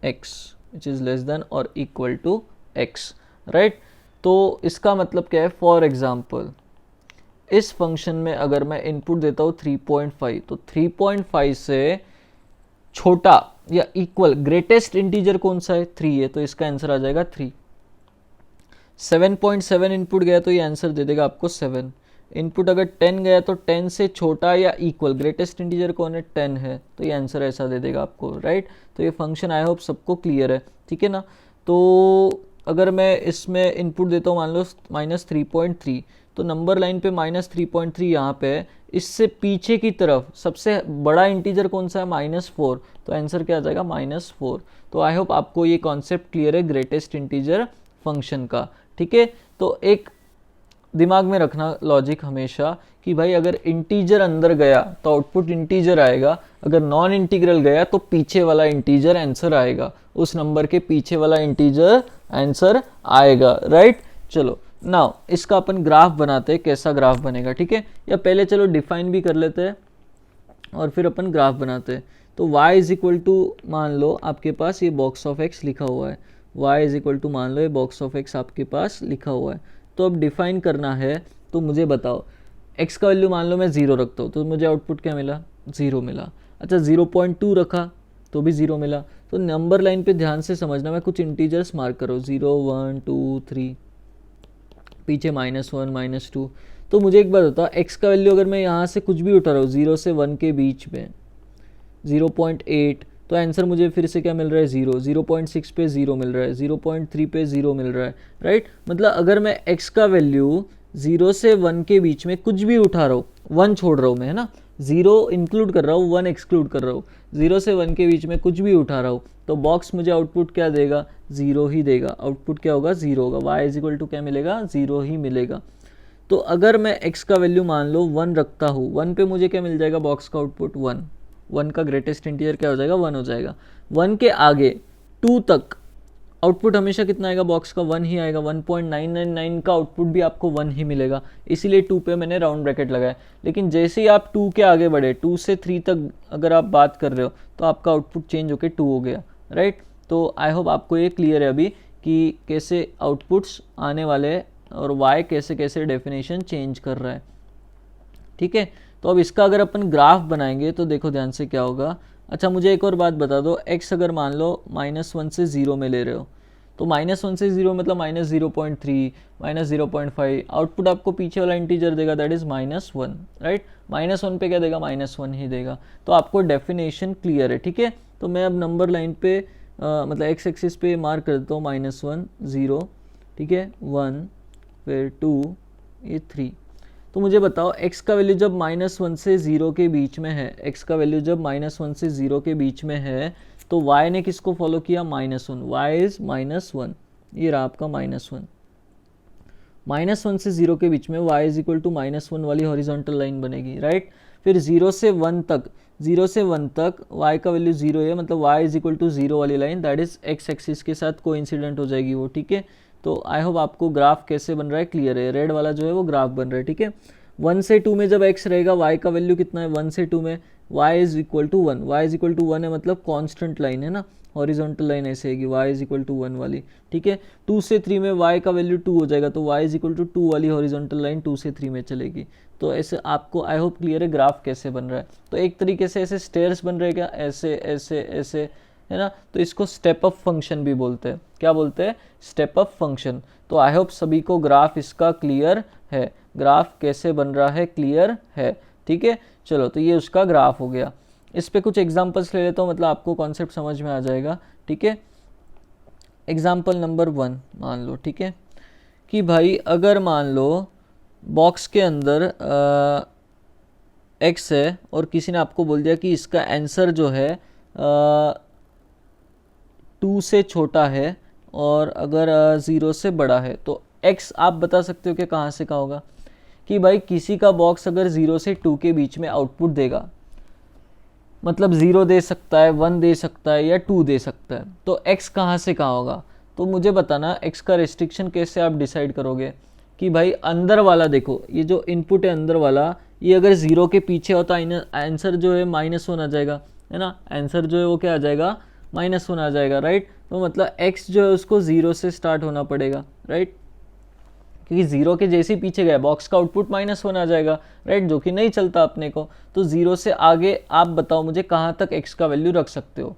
x, which is less than और इक्वल टू एक्स, राइट। तो इसका मतलब क्या है, फॉर एग्जाम्पल इस फंक्शन में अगर मैं इनपुट देता हूँ 3.5, तो 3.5 से छोटा या इक्वल ग्रेटेस्ट इंटीजर कौन सा है, 3 है, तो इसका आंसर आ जाएगा 3। 7.7 इनपुट गया तो ये आंसर दे देगा आपको 7। इनपुट अगर 10 गया तो 10 से छोटा या इक्वल, ग्रेटेस्ट इंटीजर कौन है, 10 है, तो ये आंसर ऐसा दे देगा आपको, राइट। तो ये फंक्शन आई होप सबको क्लियर है, ठीक है ना। तो अगर मैं इसमें इनपुट देता हूँ मान लो -3.3, तो नंबर लाइन पे -3.3 यहाँ पे है, इससे पीछे की तरफ सबसे बड़ा इंटीजर कौन सा है, -4, तो आंसर क्या आ जाएगा -4। तो आई होप आपको ये कॉन्सेप्ट क्लियर है ग्रेटेस्ट इंटीजर फंक्शन का, ठीक है। तो एक दिमाग में रखना लॉजिक हमेशा कि भाई अगर इंटीजर अंदर गया तो आउटपुट इंटीजर आएगा, अगर नॉन इंटीग्रल गया तो पीछे वाला इंटीजर आंसर आएगा, उस नंबर के पीछे वाला इंटीजर आंसर आएगा, राइट। चलो नाउ इसका अपन ग्राफ बनाते हैं, कैसा ग्राफ बनेगा, ठीक है। या पहले चलो डिफाइन भी कर लेते हैं और फिर अपन ग्राफ बनाते हैं। तो y इज इक्वल टू, मान लो आपके पास ये बॉक्स ऑफ x लिखा हुआ है, y इज इक्वल टू मान लो ये बॉक्स ऑफ x आपके पास लिखा हुआ है। तो अब डिफाइन करना है, तो मुझे बताओ x का वैल्यू मान लो मैं 0 रखता हूँ तो मुझे आउटपुट क्या मिला, 0 मिला। अच्छा 0.2 रखा तो भी 0 मिला। तो नंबर लाइन पे ध्यान से समझना, मैं कुछ इंटीजर्स मार्क करो, 0 1 2 3, पीछे -1 -2। तो मुझे एक बात बताओ, x का वैल्यू अगर मैं यहाँ से कुछ भी उठा रहा हूँ 0 से 1 के बीच में 0.8, तो आंसर मुझे फिर से क्या मिल रहा है, 0। 0.6 पे 0 मिल रहा है, 0.3 पे 0 मिल रहा है, राइट। मतलब अगर मैं x का वैल्यू 0 से 1 के बीच में कुछ भी उठा रहा हूँ, 1 छोड़ रहा हूँ मैं, है ना, 0 इंक्लूड कर रहा हूँ, 1 एक्सक्लूड कर रहा हूँ, 0 से 1 के बीच में कुछ भी उठा रहा हूँ, तो बॉक्स मुझे आउटपुट क्या देगा, 0 ही देगा। आउटपुट क्या होगा, 0 होगा। y इज इक्वल टू क्या मिलेगा, 0 ही मिलेगा। तो अगर मैं x का वैल्यू मान लो 1 रखता हूँ, 1 पे मुझे क्या मिल जाएगा, बॉक्स का आउटपुट 1। 1 का ग्रेटेस्ट इंटीजर क्या हो जाएगा, 1 हो जाएगा। 1 के आगे 2 तक आउटपुट हमेशा कितना आएगा, बॉक्स का 1 ही आएगा। 1.999 का आउटपुट भी आपको 1 ही मिलेगा, इसीलिए 2 पे मैंने राउंड ब्रैकेट लगाया। लेकिन जैसे ही आप 2 के आगे बढ़े, 2 से 3 तक अगर आप बात कर रहे हो तो आपका आउटपुट चेंज होकर 2 हो गया, राइट। तो आई होप आपको ये क्लियर है अभी कि कैसे आउटपुट्स आने वाले हैं और y कैसे कैसे डेफिनेशन चेंज कर रहा है, ठीक है। तो अब इसका अगर अपन ग्राफ बनाएंगे तो देखो ध्यान से क्या होगा। अच्छा मुझे एक और बात बता दो, x अगर मान लो -1 से 0 में ले रहे हो, तो -1 से 0 मतलब -0.3 -0.5, आउटपुट आपको पीछे वाला इंटीजर देगा, दैट इज -1, राइट। -1 पे क्या देगा, -1 ही देगा। तो आपको डेफिनेशन क्लियर है, ठीक है। तो मैं अब नंबर लाइन पे मतलब x एक्सिस पे मार्क कर देता हूँ, -1 0, ठीक है, 1 फिर 2 ये 3। तो मुझे बताओ x का वैल्यू जब -1 से 0 के बीच में है, x का वैल्यू जब -1 से 0 के बीच में है, तो y ने किसको फॉलो किया, -1, y इज -1, ये रहा आपका -1। -1 से 0 के बीच में y इज इक्वल टू -1 वाली हॉरिजॉन्टल लाइन बनेगी, राइट। फिर 0 से 1 तक y का वैल्यू 0 है, मतलब y इज इक्वल टू 0 वाली line that is x axis के साथ कोइंसिडेंट हो जाएगी वो, ठीक है। तो आई होप आपको ग्राफ कैसे बन रहा है क्लियर है। रेड वाला जो है वो ग्राफ बन रहा है, ठीक है। 1 से 2 में जब x रहेगा y का वैल्यू कितना है, 1 से 2 में y is equal to 1, y is equal to 1 है, मतलब कॉन्स्टेंट लाइन है ना, हॉरिजॉन्टल लाइन ऐसे आएगी y इज इक्वल टू 1 वाली, ठीक है। 2 से 3 में y का वैल्यू 2 हो जाएगा, तो y इज इक्वल टू 2 वाली हॉरिजॉन्टल लाइन 2 से 3 में चलेगी। तो ऐसे आपको आई होप क्लियर है ग्राफ कैसे बन रहा है। तो एक तरीके से ऐसे स्टेयर्स बन रहे क्या, ऐसे ऐसे ऐसे, है ना। तो इसको स्टेप अप फंक्शन भी बोलते हैं। क्या बोलते हैं, स्टेप अप फंक्शन। तो आई होप सभी को ग्राफ इसका क्लियर है, ग्राफ कैसे बन रहा है क्लियर है, ठीक है। चलो, तो ये उसका ग्राफ हो गया। इस पे कुछ एग्जांपल्स ले लेता हूँ, मतलब आपको कॉन्सेप्ट समझ में आ जाएगा, ठीक है। एग्जांपल नंबर 1 मान लो, ठीक है, कि भाई अगर मान लो बॉक्स के अंदर x है और किसी ने आपको बोल दिया कि इसका आंसर जो है 2 से छोटा है और अगर 0 से बड़ा है, तो x आप बता सकते हो कि कहाँ से कहाँ होगा। कि भाई किसी का बॉक्स अगर 0 से 2 के बीच में आउटपुट देगा, मतलब 0 दे सकता है, 1 दे सकता है या 2 दे सकता है, तो x कहाँ से कहाँ होगा। तो मुझे बताना x का रेस्ट्रिक्शन कैसे आप डिसाइड करोगे। कि भाई अंदर वाला देखो, ये जो इनपुट है अंदर वाला, ये अगर 0 के पीछे होता है आंसर जो है -1 आ जाएगा, है ना। आंसर जो है वो क्या आ जाएगा, -1 आ जाएगा, राइट। तो मतलब x जो है उसको 0 से स्टार्ट होना पड़ेगा, राइट, क्योंकि 0 के जैसे ही पीछे गया बॉक्स का आउटपुट -1 आ जाएगा, राइट, जो कि नहीं चलता अपने को। तो 0 से आगे आप बताओ मुझे कहाँ तक x का वैल्यू रख सकते हो।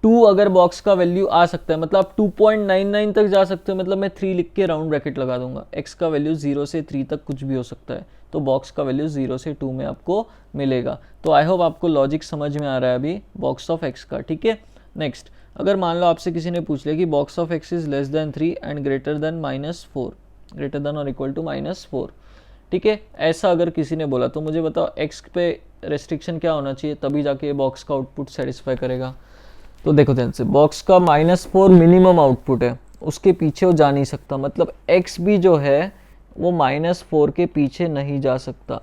2 अगर बॉक्स का वैल्यू आ सकता है, मतलब आप 2.99 तक जा सकते हो, मतलब मैं 3 लिख के राउंड ब्रैकेट लगा दूंगा। x का वैल्यू 0 से 3 तक कुछ भी हो सकता है, तो बॉक्स का वैल्यू 0 से 2 में आपको मिलेगा। तो आई होप आपको लॉजिक समझ में आ रहा है अभी बॉक्स ऑफ x का, ठीक है। नेक्स्ट, अगर मान लो आपसे किसी ने पूछ लिया कि box of x is less then 3 and greater than -4, greater than और इक्वल टू -4, ठीक है। ऐसा अगर किसी ने बोला तो मुझे बताओ x पे रेस्ट्रिक्शन क्या होना चाहिए, तभी जाके बॉक्स का आउटपुट सेटिस्फाई करेगा। तो देखो ध्यान से, बॉक्स का -4 मिनिमम आउटपुट है, उसके पीछे वो जा नहीं सकता, मतलब x भी जो है वो -4 के पीछे नहीं जा सकता।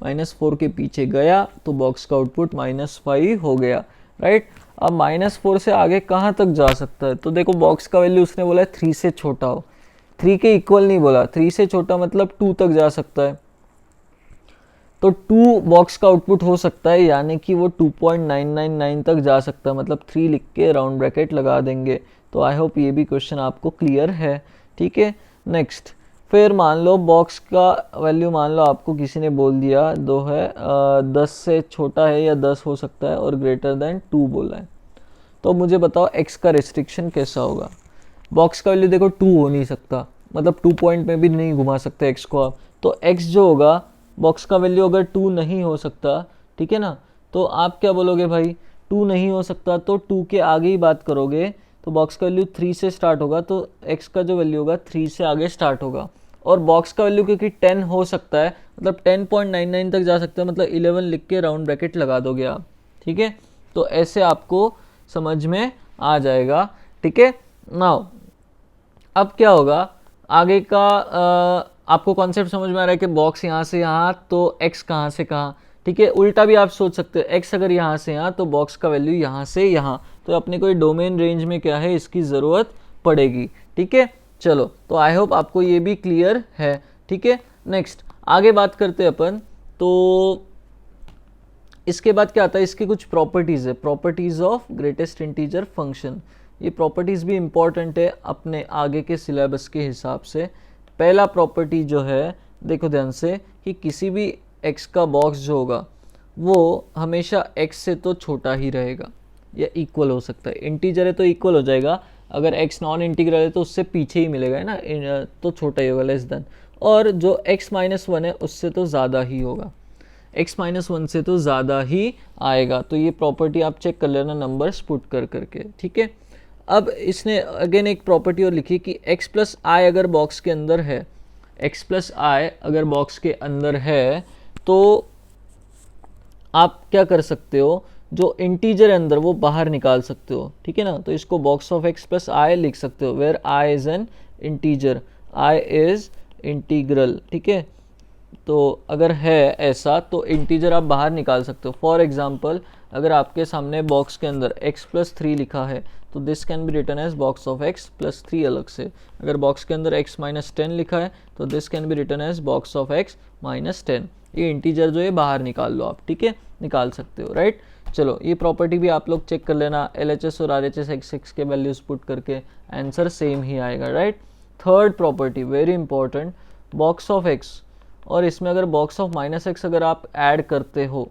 -4 के पीछे गया तो बॉक्स का आउटपुट -5 हो गया, राइट। अब -4 से आगे कहाँ तक जा सकता है, तो देखो बॉक्स का वैल्यू उसने बोला है 3 से छोटा हो, 3 के इक्वल नहीं बोला, 3 से छोटा मतलब 2 तक जा सकता है। तो 2 बॉक्स का आउटपुट हो सकता है, यानी कि वो 2.999 तक जा सकता है, मतलब 3 लिख के राउंड ब्रैकेट लगा देंगे। तो आई होप ये भी क्वेश्चन आपको क्लियर है, ठीक है। नेक्स्ट, फिर मान लो बॉक्स का वैल्यू मान लो आपको किसी ने बोल दिया 2 है, 10 से छोटा है या 10 हो सकता है और ग्रेटर देन 2 बोला है। तो मुझे बताओ x का रेस्ट्रिक्शन कैसा होगा। बॉक्स का वैल्यू देखो 2 हो नहीं सकता, मतलब 2 पॉइंट में भी नहीं घुमा सकते x को आप। तो x जो होगा, बॉक्स का वैल्यू अगर 2 नहीं हो सकता, ठीक है ना, तो आप क्या बोलोगे भाई, 2 नहीं हो सकता तो 2 के आगे ही बात करोगे। तो बॉक्स का वैल्यू 3 से स्टार्ट होगा, तो x का जो वैल्यू होगा 3 से आगे स्टार्ट होगा। और बॉक्स का वैल्यू क्योंकि 10 हो सकता है, मतलब 10.99 तक जा सकता है, मतलब 11 लिख के राउंड ब्रैकेट लगा दोगे आप, ठीक है। तो ऐसे आपको समझ में आ जाएगा, ठीक है। नाउ अब क्या होगा आगे का, आपको कॉन्सेप्ट समझ में आ रहा है कि बॉक्स यहाँ से यहाँ तो x कहाँ से कहाँ, ठीक है। उल्टा भी आप सोच सकते हो, x अगर यहाँ से यहाँ तो बॉक्स का वैल्यू यहाँ से यहाँ, तो अपने कोई डोमेन रेंज में क्या है इसकी ज़रूरत पड़ेगी, ठीक है। चलो, तो आई होप आपको ये भी क्लियर है, ठीक है। नेक्स्ट आगे बात करते हैं अपन। तो इसके बाद क्या आता है, इसकी कुछ प्रॉपर्टीज़ है, properties of greatest integer function. ये प्रॉपर्टीज़ भी इम्पॉर्टेंट है अपने आगे के सिलेबस के हिसाब से। पहला प्रॉपर्टी जो है, देखो ध्यान से, कि किसी भी x का बॉक्स जो होगा वो हमेशा x से तो छोटा ही रहेगा या इक्वल हो सकता है। इंटीजर है तो इक्वल हो जाएगा, अगर x नॉन इंटीग्रल है तो उससे पीछे ही मिलेगा, है ना, तो छोटा ही होगा, लेस देन। और जो x-1 है उससे तो ज़्यादा ही होगा, x-1 से तो ज़्यादा ही आएगा। तो ये प्रॉपर्टी आप चेक कर लेना नंबर्स पुट कर करके, ठीक है। अब इसने अगेन एक प्रॉपर्टी और लिखी कि x प्लस आई अगर बॉक्स के अंदर है, x प्लस आई अगर बॉक्स के अंदर है, तो आप क्या कर सकते हो, जो इंटीजर है अंदर वो बाहर निकाल सकते हो, ठीक है ना। तो इसको box of x plus i लिख सकते हो, where i is an integer, i is integral, ठीक है। तो अगर है ऐसा तो इंटीजर आप बाहर निकाल सकते हो। फॉर एग्जांपल अगर आपके सामने बॉक्स के अंदर x प्लस 3 लिखा है तो this can be written as box of x plus 3 अलग से। अगर बॉक्स के अंदर x माइनस 10 लिखा है तो this can be written as box of x minus 10। ये इंटीजर जो है बाहर निकाल लो आप, ठीक है, निकाल सकते हो, राइट। चलो ये प्रॉपर्टी भी आप लोग चेक कर लेना, LHS और RHS x के वैल्यूज पुट करके आंसर सेम ही आएगा, right. Third property very important, box of x और इसमें अगर बॉक्स ऑफ माइनस एक्स अगर आप ऐड करते हो,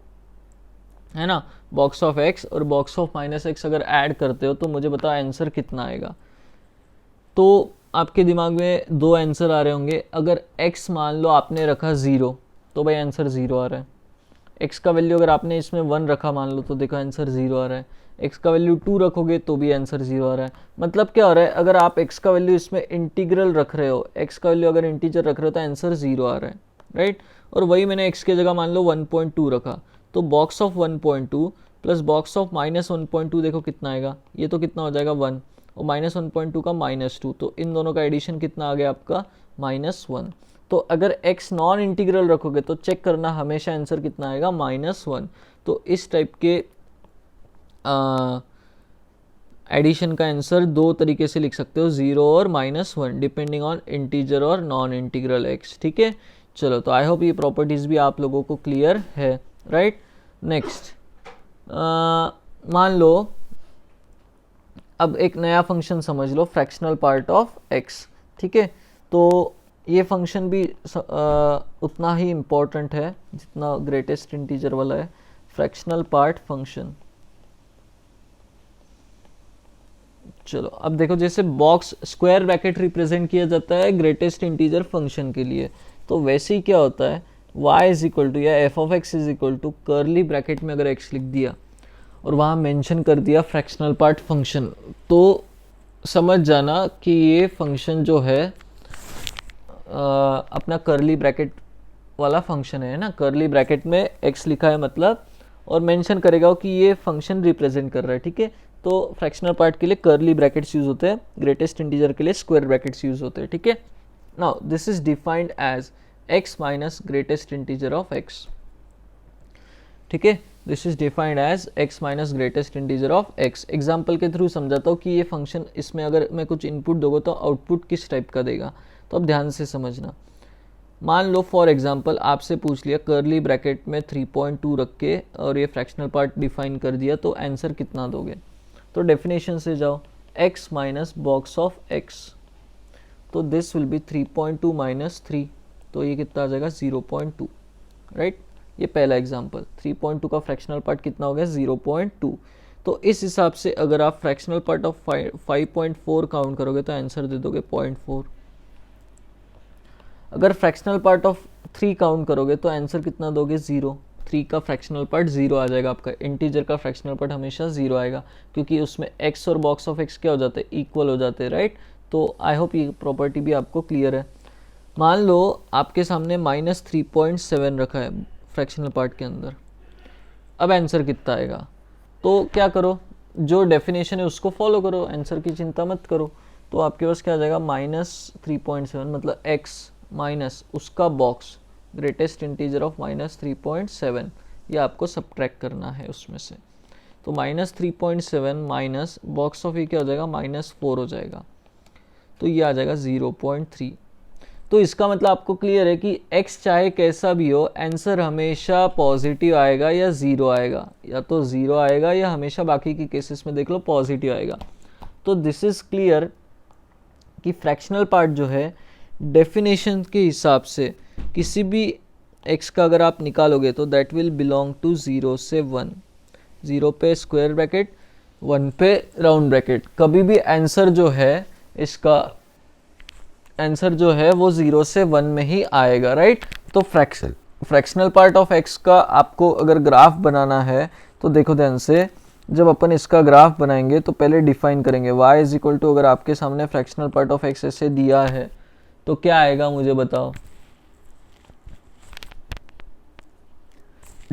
है ना, बॉक्स ऑफ एक्स और बॉक्स ऑफ माइनस एक्स अगर ऐड करते हो तो मुझे बताओ आंसर कितना आएगा। तो आपके दिमाग में दो आंसर आ रहे होंगे। अगर x मान लो आपने रखा 0 तो भाई आंसर 0 आ रहा है। x का वैल्यू अगर आपने इसमें 1 रखा मान लो तो देखो आंसर 0 आ रहा है। x का वैल्यू 2 रखोगे तो भी आंसर 0 आ रहा है। मतलब क्या हो रहा है, अगर आप x का वैल्यू इसमें इंटीग्रल रख रहे हो, x का वैल्यू अगर इंटीजर रख रहे हो तो आंसर 0 आ रहा है, राइट। और वही मैंने x की जगह मान लो 1.2 रखा तो box of 1.2 plus box of minus 1.2 देखो कितना आएगा, ये तो कितना हो जाएगा 1 और माइनस 1.2 का -2, तो इन दोनों का एडिशन कितना आ गया आपका -1। तो अगर x नॉन इंटीग्रल रखोगे तो चेक करना हमेशा आंसर कितना आएगा -1। तो इस टाइप के एडिशन का आंसर दो तरीके से लिख सकते हो, 0 और -1 डिपेंडिंग ऑन इंटीजर और नॉन इंटीग्रल x, ठीक है। चलो तो आई होप ये प्रॉपर्टीज भी आप लोगों को क्लियर है, राइट। नेक्स्ट मान लो अब एक नया फंक्शन समझ लो, फ्रैक्शनल पार्ट ऑफ x, ठीक है। तो ये फंक्शन भी उतना ही इम्पोर्टेंट है जितना ग्रेटेस्ट इंटीजर वाला है, फ्रैक्शनल पार्ट फंक्शन। चलो अब देखो, जैसे बॉक्स स्क्वायर ब्रैकेट रिप्रेजेंट किया जाता है ग्रेटेस्ट इंटीजर फंक्शन के लिए, तो वैसे ही क्या होता है, y इज इक्वल टू या f of x is equal to curly bracket में अगर x लिख दिया और वहाँ मेंशन कर दिया फ्रैक्शनल पार्ट फंक्शन, तो समझ जाना कि ये फंक्शन जो है अपना कर्ली ब्रैकेट वाला फंक्शन है ना। कर्ली ब्रैकेट में x लिखा है मतलब, और मेंशन करेगा कि ये फंक्शन रिप्रेजेंट कर रहा है, ठीक है। तो फ्रैक्शनल पार्ट के लिए कर्ली ब्रैकेट्स यूज होते हैं, ग्रेटेस्ट इंटीजर के लिए स्क्वायर ब्रैकेट्स यूज होते हैं, ठीक है। Now this is defined as x minus greatest integer of x, ठीक है। This is defined as x minus greatest integer of x। Example के थ्रू समझाता हूँ कि ये फंक्शन, इसमें अगर मैं कुछ इनपुट दोगे तो आउटपुट किस टाइप का देगा, तो अब ध्यान से समझना। मान लो फॉर एग्जांपल आपसे पूछ लिया कर्ली ब्रैकेट में 3.2 रख के और ये फ्रैक्शनल पार्ट डिफाइन कर दिया, तो आंसर कितना दोगे। तो डेफिनेशन से जाओ, x minus box of x, तो दिस विल बी 3.2 माइनस 3, तो ये कितना आ जाएगा 0.2, राइट। ये पहला एग्जांपल, 3.2 का फ्रैक्शनल पार्ट कितना हो गया 0.2। तो इस हिसाब से अगर आप फ्रैक्शनल पार्ट ऑफ 5.4 काउंट करोगे तो आंसर दे दोगे 0.4। अगर फ्रैक्शनल पार्ट ऑफ 3 काउंट करोगे तो आंसर कितना दोगे 0। 3 का फ्रैक्शनल पार्ट 0 आ जाएगा आपका। इंटीजर का फ्रैक्शनल पार्ट हमेशा 0 आएगा क्योंकि उसमें x और बॉक्स ऑफ x क्या हो जाते हैं, इक्वल हो जाते हैं, राइट। तो आई होप ये प्रॉपर्टी भी आपको क्लियर है। मान लो आपके सामने -3.7 रखा है फ्रैक्शनल पार्ट के अंदर, अब आंसर कितना आएगा। तो क्या करो, जो डेफिनेशन है उसको फॉलो करो, आंसर की चिंता मत करो। तो आपके पास क्या आ जाएगा -3.7 मतलब x माइनस उसका बॉक्स ग्रेटेस्ट इंटीजर ऑफ -3.7, ये आपको सब्ट्रैक्ट करना है उसमें से। तो -3.7 माइनस बॉक्स ऑफ ये क्या हो जाएगा -4 हो जाएगा, तो ये आ जाएगा 0.3। तो इसका मतलब आपको क्लियर है कि x चाहे कैसा भी हो आंसर हमेशा पॉजिटिव आएगा या 0 आएगा, या तो 0 आएगा या हमेशा बाकी के केसेस में देख लो पॉजिटिव आएगा। तो दिस इज क्लियर कि फ्रैक्शनल पार्ट जो है डेफिनेशन के हिसाब से किसी भी x का अगर आप निकालोगे तो दैट विल बिलोंग टू 0 से 1, 0 पे स्क्वायर ब्रैकेट 1 पे राउंड ब्रैकेट। कभी भी आंसर जो है इसका आंसर जो है वो 0 से 1 में ही आएगा, राइट। तो फ्रैक्शनल पार्ट ऑफ x का आपको अगर ग्राफ बनाना है तो देखो ध्यान से, जब अपन इसका ग्राफ बनाएंगे तो पहले डिफाइन करेंगे y इज इक्वल टू, अगर आपके सामने फ्रैक्शनल पार्ट ऑफ x ऐसे दिया है तो क्या आएगा मुझे बताओ।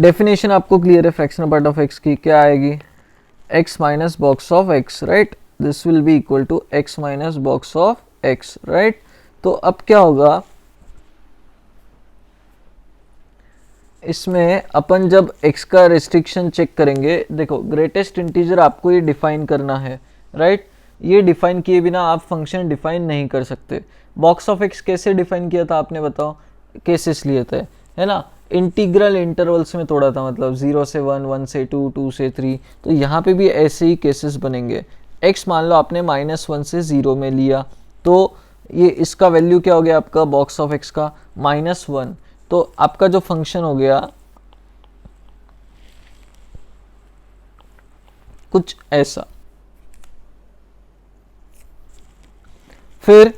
डेफिनेशन आपको क्लियर है फ्रैक्शनल पार्ट ऑफ एक्स की, क्या आएगी, x minus box of x, right, this will be equal to x minus box of x, right. तो अब क्या होगा, इसमें अपन जब x का रेस्ट्रिक्शन चेक करेंगे, देखो ग्रेटेस्ट इंटीजर आपको ये डिफाइन करना है, राइट, ये डिफाइन किए बिना आप फंक्शन डिफाइन नहीं कर सकते। बॉक्स ऑफ x कैसे डिफाइन किया था आपने, बताओ, केसेस लिए थे, है ना, इंटीग्रल इंटरवल्स में तोड़ा था, मतलब 0 से 1, 1 से 2, 2 से 3। तो यहाँ पे भी ऐसे ही केसेस बनेंगे। x मान लो आपने -1 से 0 में लिया, तो ये इसका वैल्यू क्या हो गया आपका बॉक्स ऑफ x का -1, तो आपका जो फंक्शन हो गया कुछ ऐसा। फिर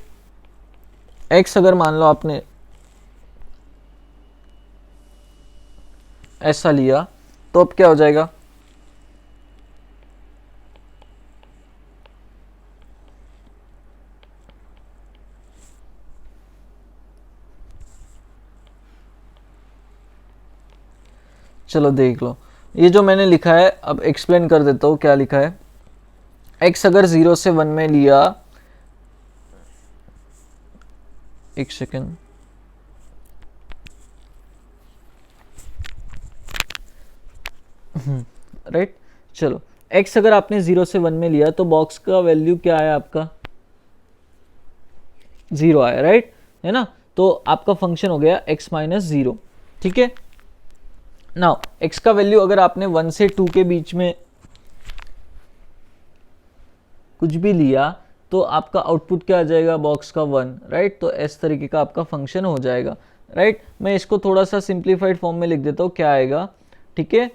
x अगर मान लो आपने ऐसा लिया, तो अब क्या हो जाएगा, चलो देख लो, ये जो मैंने लिखा है अब एक्सप्लेन कर देता हूँ क्या लिखा है। x अगर 0 से 1 में लिया, एक सेकेंड, राइट, चलो x अगर आपने 0 से 1 में लिया तो बॉक्स का वैल्यू क्या है आपका 0 आया, राइट, है ना। तो आपका फंक्शन हो गया x माइनस 0, ठीक है। नाउ x का वैल्यू अगर आपने 1 से 2 के बीच में कुछ भी लिया तो आपका आउटपुट क्या आ जाएगा बॉक्स का 1, राइट। तो इस तरीके का आपका फंक्शन हो जाएगा, राइट। मैं इसको थोड़ा सा सिंप्लीफाइड फॉर्म में लिख देता हूँ, क्या आएगा, ठीक है।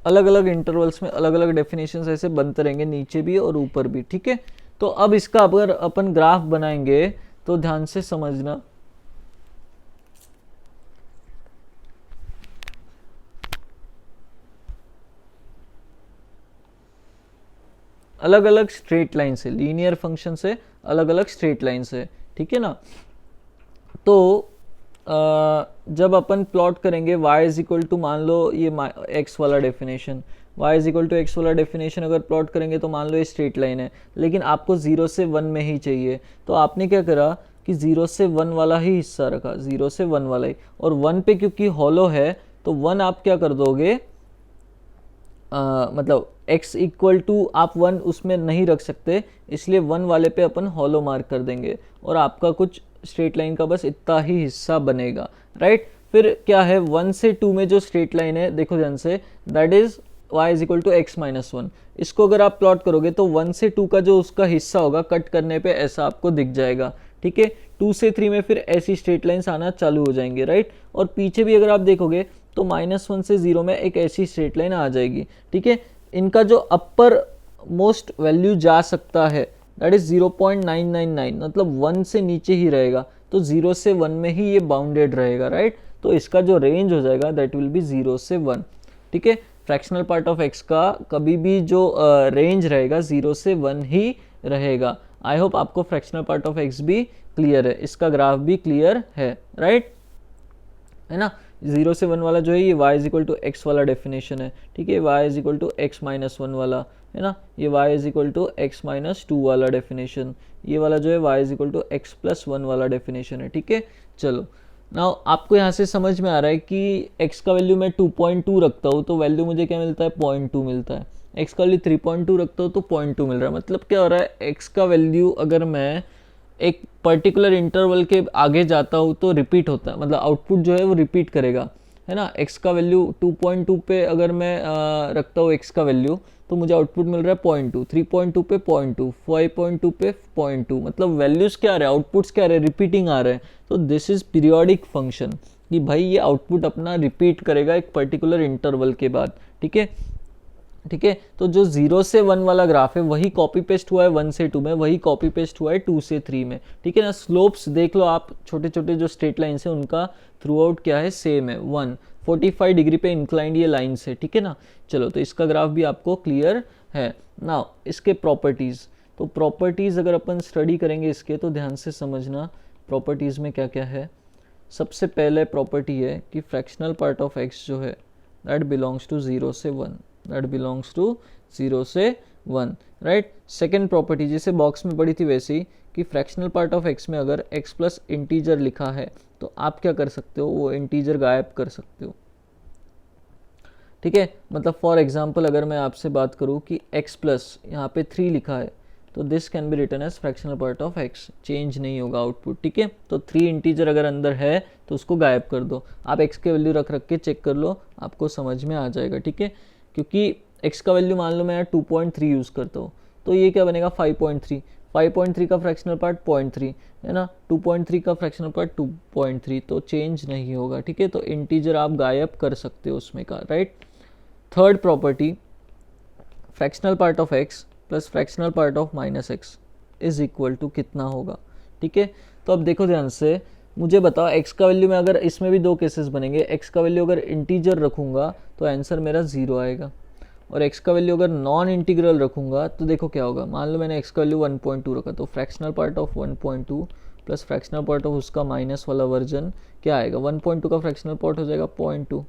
अलग अलग इंटरवल्स में अलग अलग डेफिनेशंस ऐसे बनते रहेंगे, नीचे भी और ऊपर भी, ठीक है। तो अब इसका अगर अपन ग्राफ बनाएंगे तो ध्यान से समझना, अलग अलग स्ट्रेट लाइन से, लीनियर फंक्शन से अलग अलग स्ट्रेट लाइन से, ठीक है ना। तो जब अपन प्लॉट करेंगे y इज इक्वल टू, मान लो ये x वाला definition, y is equal to x वाला डेफिनेशन अगर प्लॉट करेंगे तो मान लो ये स्ट्रेट लाइन है, लेकिन आपको 0 से 1 में ही चाहिए। तो आपने क्या करा कि 0 से 1 वाला ही हिस्सा रखा, 0 से 1 वाला ही, और 1 पे क्योंकि हॉलो है तो 1 आप क्या कर दोगे, मतलब x इक्वल टू आप 1 उसमें नहीं रख सकते, इसलिए 1 वाले पे अपन हॉलो मार्क कर देंगे और आपका कुछ स्ट्रेट लाइन का बस इतना ही हिस्सा बनेगा, राइट। फिर क्या है 1 से 2 में जो स्ट्रेट लाइन है, देखो ध्यान से, that is y is equal to x minus 1। इसको अगर आप प्लॉट करोगे तो 1 से 2 का जो उसका हिस्सा होगा कट करने पे ऐसा आपको दिख जाएगा, ठीक है। 2 से 3 में फिर ऐसी स्ट्रेट लाइन्स आना चालू हो जाएंगे, राइट। और पीछे भी अगर आप देखोगे तो -1 से 0 में एक ऐसी स्ट्रेट लाइन आ जाएगी, ठीक है। इनका जो अपर मोस्ट वैल्यू जा सकता है दैट इज 0.999, मतलब 1 से नीचे ही रहेगा, तो 0 से 1 में ही ये बाउंडेड रहेगा, राइट। तो इसका जो रेंज हो जाएगा दैट विल बी 0 से 1, ठीक है। फ्रैक्शनल पार्ट ऑफ x का कभी भी जो रेंज रहेगा 0 से 1 ही रहेगा। आई होप आपको फ्रैक्शनल पार्ट ऑफ x भी क्लियर है, इसका ग्राफ भी क्लियर है, राइट, है ना। 0 से 1 वाला जो है ये y is equal to x वाला डेफिनेशन है, ठीक है। y is equal to x minus 1 वाला है ना, ये y is equal to x minus 2 वाला डेफिनेशन, ये वाला जो है y is equal to x plus 1 वाला डेफिनेशन है, ठीक है। चलो नाउ आपको यहाँ से समझ में आ रहा है कि x का वैल्यू मैं 2.2 रखता हूँ तो वैल्यू मुझे क्या मिलता है 0.2 मिलता है, x का वैल्यू 3.2 रखता हूँ तो 0.2 मिल रहा है। मतलब क्या हो रहा है, x का वैल्यू अगर मैं एक पर्टिकुलर इंटरवल के आगे जाता हूँ तो रिपीट होता है, मतलब आउटपुट जो है वो रिपीट करेगा, है ना। x का वैल्यू 2.2 पे अगर मैं रखता हूँ x का वैल्यू तो मुझे आउटपुट मिल रहा है 0.2, 3.2 पे 0.2, 5.2 पे 0.2, मतलब वैल्यूज क्या आ रहे हैं, आउटपुट्स क्या आ रहे हैं, रिपीटिंग आ रहे हैं। तो दिस इज पीरियोडिक फंक्शन कि भाई ये आउटपुट अपना रिपीट करेगा एक पर्टिकुलर इंटरवल के बाद, ठीक है। ठीक है। तो जो 0 से 1 वाला ग्राफ है वही कॉपी पेस्ट हुआ है 1 से 2 में, वही कॉपी पेस्ट हुआ है 2 से 3 में, ठीक है ना। स्लोप्स देख लो आप, छोटे छोटे जो स्ट्रेट लाइन्स है उनका थ्रू आउट क्या है, सेम है, 145 डिग्री पे इंक्लाइंड ये लाइन्स है, ठीक है ना। चलो तो इसका ग्राफ भी आपको क्लियर है। नाउ इसके प्रॉपर्टीज़, तो प्रॉपर्टीज़ अगर अपन स्टडी करेंगे इसके तो ध्यान से समझना प्रॉपर्टीज़ में क्या क्या है। सबसे पहले प्रॉपर्टी है कि फ्रैक्शनल पार्ट ऑफ एक्स जो है दैट बिलोंग्स टू 0 से 1, दैट बिलोंग्स टू 0 से 1, राइट। सेकेंड प्रॉपर्टी जैसे बॉक्स में पड़ी थी वैसे ही कि फ्रैक्शनल पार्ट ऑफ एक्स में अगर एक्स प्लस इंटीजर लिखा है तो आप क्या कर सकते हो, वो इंटीजर गायब कर सकते हो, ठीक है। मतलब फॉर एग्जाम्पल अगर मैं आपसे बात करूँ कि x प्लस यहाँ पे 3 लिखा है तो this can be written as fractional part of x, change नहीं होगा आउटपुट, ठीक है। तो 3 इंटीजर अगर अंदर है तो उसको गायब कर दो, आप x के वैल्यू रख रख के चेक कर लो, आपको समझ में आ जाएगा, ठीक है। क्योंकि x का वैल्यू मान लो मैं यहाँ 2.3 यूज़ करता हूँ तो ये क्या बनेगा 5.3, 5.3 का फ्रैक्शनल पार्ट 0.3 है ना, 2.3 का फ्रैक्शनल पार्ट 2.3, तो चेंज नहीं होगा, ठीक है। तो इंटीजर आप गायब कर सकते हो उसमें का, right. Third property, fractional part of x plus fractional part of minus x is equal to कितना होगा, ठीक है। तो अब देखो ध्यान से, मुझे बताओ x का वैल्यू में अगर इसमें भी दो केसेस बनेंगे, x का वैल्यू अगर इंटीजर रखूंगा तो आंसर मेरा 0 आएगा, और x का वैल्यू अगर नॉन इंटीग्रल रखूंगा तो देखो क्या होगा। मान लो मैंने x का वैल्यू 1.2 रखा तो fractional part of 1.2 plus fractional part of उसका माइनस वाला वर्जन क्या आएगा, 1.2 का फ्रैक्शनल पार्ट हो जाएगा 0.2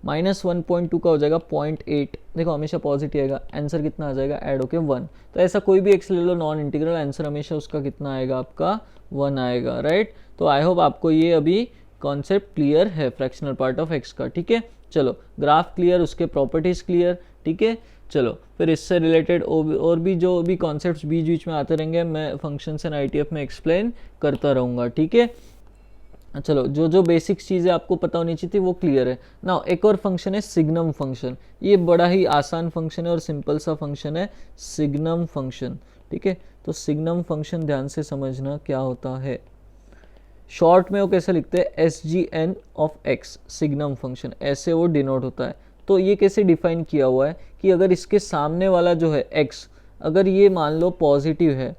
माइनस 1.2 का हो जाएगा 0.8, देखो हमेशा पॉजिटिव आएगा, आंसर कितना आ जाएगा ऐड होके 1। तो ऐसा कोई भी एक्स ले लो नॉन इंटीग्रल, आंसर हमेशा उसका कितना आएगा, आपका 1 आएगा, राइट। तो आई होप आपको ये अभी कॉन्सेप्ट क्लियर है फ्रैक्शनल पार्ट ऑफ एक्स का, ठीक है। चलो ग्राफ क्लियर, उसके प्रॉपर्टीज क्लियर, ठीक है। चलो फिर इससे रिलेटेड और भी जो भी कॉन्सेप्ट्स बीच बीच में आते रहेंगे मैं फंक्शंस एंड आईटीएफ में एक्सप्लेन करता रहूँगा, ठीक है। चलो जो जो बेसिक्स चीज़ें आपको पता होनी चाहिए थी वो क्लियर है ना। एक और फंक्शन है सिग्नम फंक्शन, ये बड़ा ही आसान फंक्शन है और सिंपल सा फंक्शन है सिग्नम फंक्शन, ठीक है। तो सिग्नम फंक्शन ध्यान से समझना क्या होता है, शॉर्ट में वो कैसे लिखते हैं, SGN of x, signum function ऐसे वो डिनोट होता है। तो ये कैसे डिफाइन किया हुआ है कि अगर इसके सामने वाला जो है x, अगर ये मान लो पॉजिटिव है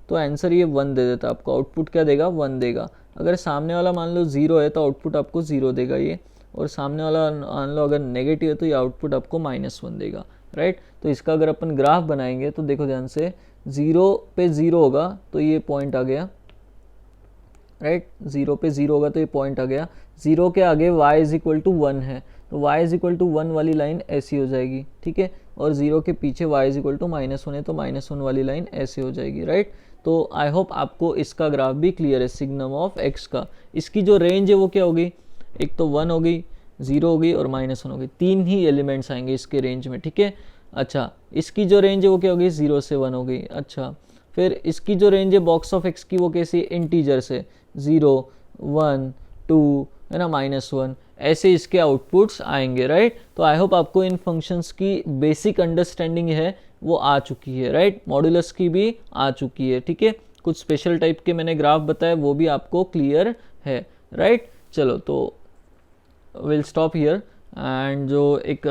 तो आंसर ये 1 दे देता है आपको, आउटपुट क्या देगा 1 देगा। अगर सामने वाला मान लो 0 है तो आउटपुट आपको 0 देगा ये, और सामने वाला मान लो अगर नेगेटिव है तो ये आउटपुट आपको -1 देगा, राइट। तो इसका अगर अपन ग्राफ बनाएंगे तो देखो ध्यान से, 0 पे 0 होगा तो ये पॉइंट आ गया, राइट। 0 पे 0 होगा तो ये पॉइंट आ गया, 0 के आगे y इज इक्वल टू 1 है तो y इज इक्वल टू 1 वाली लाइन ऐसी हो जाएगी, ठीक है। और 0 के पीछे y इज इक्वल टू -1 है तो -1 वाली लाइन ऐसे हो जाएगी, राइट। तो आई होप आपको इसका ग्राफ भी क्लियर है सिग्नम ऑफ x का। इसकी जो रेंज है वो क्या होगी, एक तो 1 हो गई, 0 हो गई और -1 हो गई, 3 ही एलिमेंट्स आएंगे इसके रेंज में, ठीक है। अच्छा इसकी जो रेंज है वो क्या होगी, 0 से 1 हो गई। अच्छा फिर इसकी जो रेंज है बॉक्स ऑफ x की वो कैसी, इंटीजर से 0 1 2 है ना -1, ऐसे इसके आउटपुट्स आएंगे, राइट। तो आई होप आपको इन फंक्शंस की बेसिक अंडरस्टैंडिंग है वो आ चुकी है, राइट। मॉड्यूलस की भी आ चुकी है, ठीक है। कुछ स्पेशल टाइप के मैंने ग्राफ बताए वो भी आपको क्लियर है, राइट। चलो तो विल स्टॉप हियर, एंड जो एक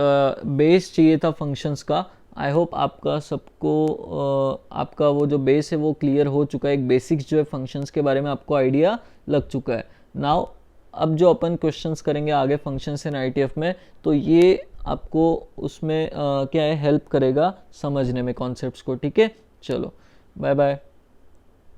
बेस चाहिए था फंक्शंस का, आई होप आपका सबको आपका वो जो बेस है वो क्लियर हो चुका है, एक बेसिक्स जो है फंक्शंस के बारे में आपको आइडिया लग चुका है। नाउ अब जो अपन क्वेश्चंस करेंगे आगे फंक्शंस इन आईटीएफ में, तो ये आपको उसमें क्या है हेल्प करेगा समझने में कॉन्सेप्ट्स को, ठीक है। चलो बाय बाय।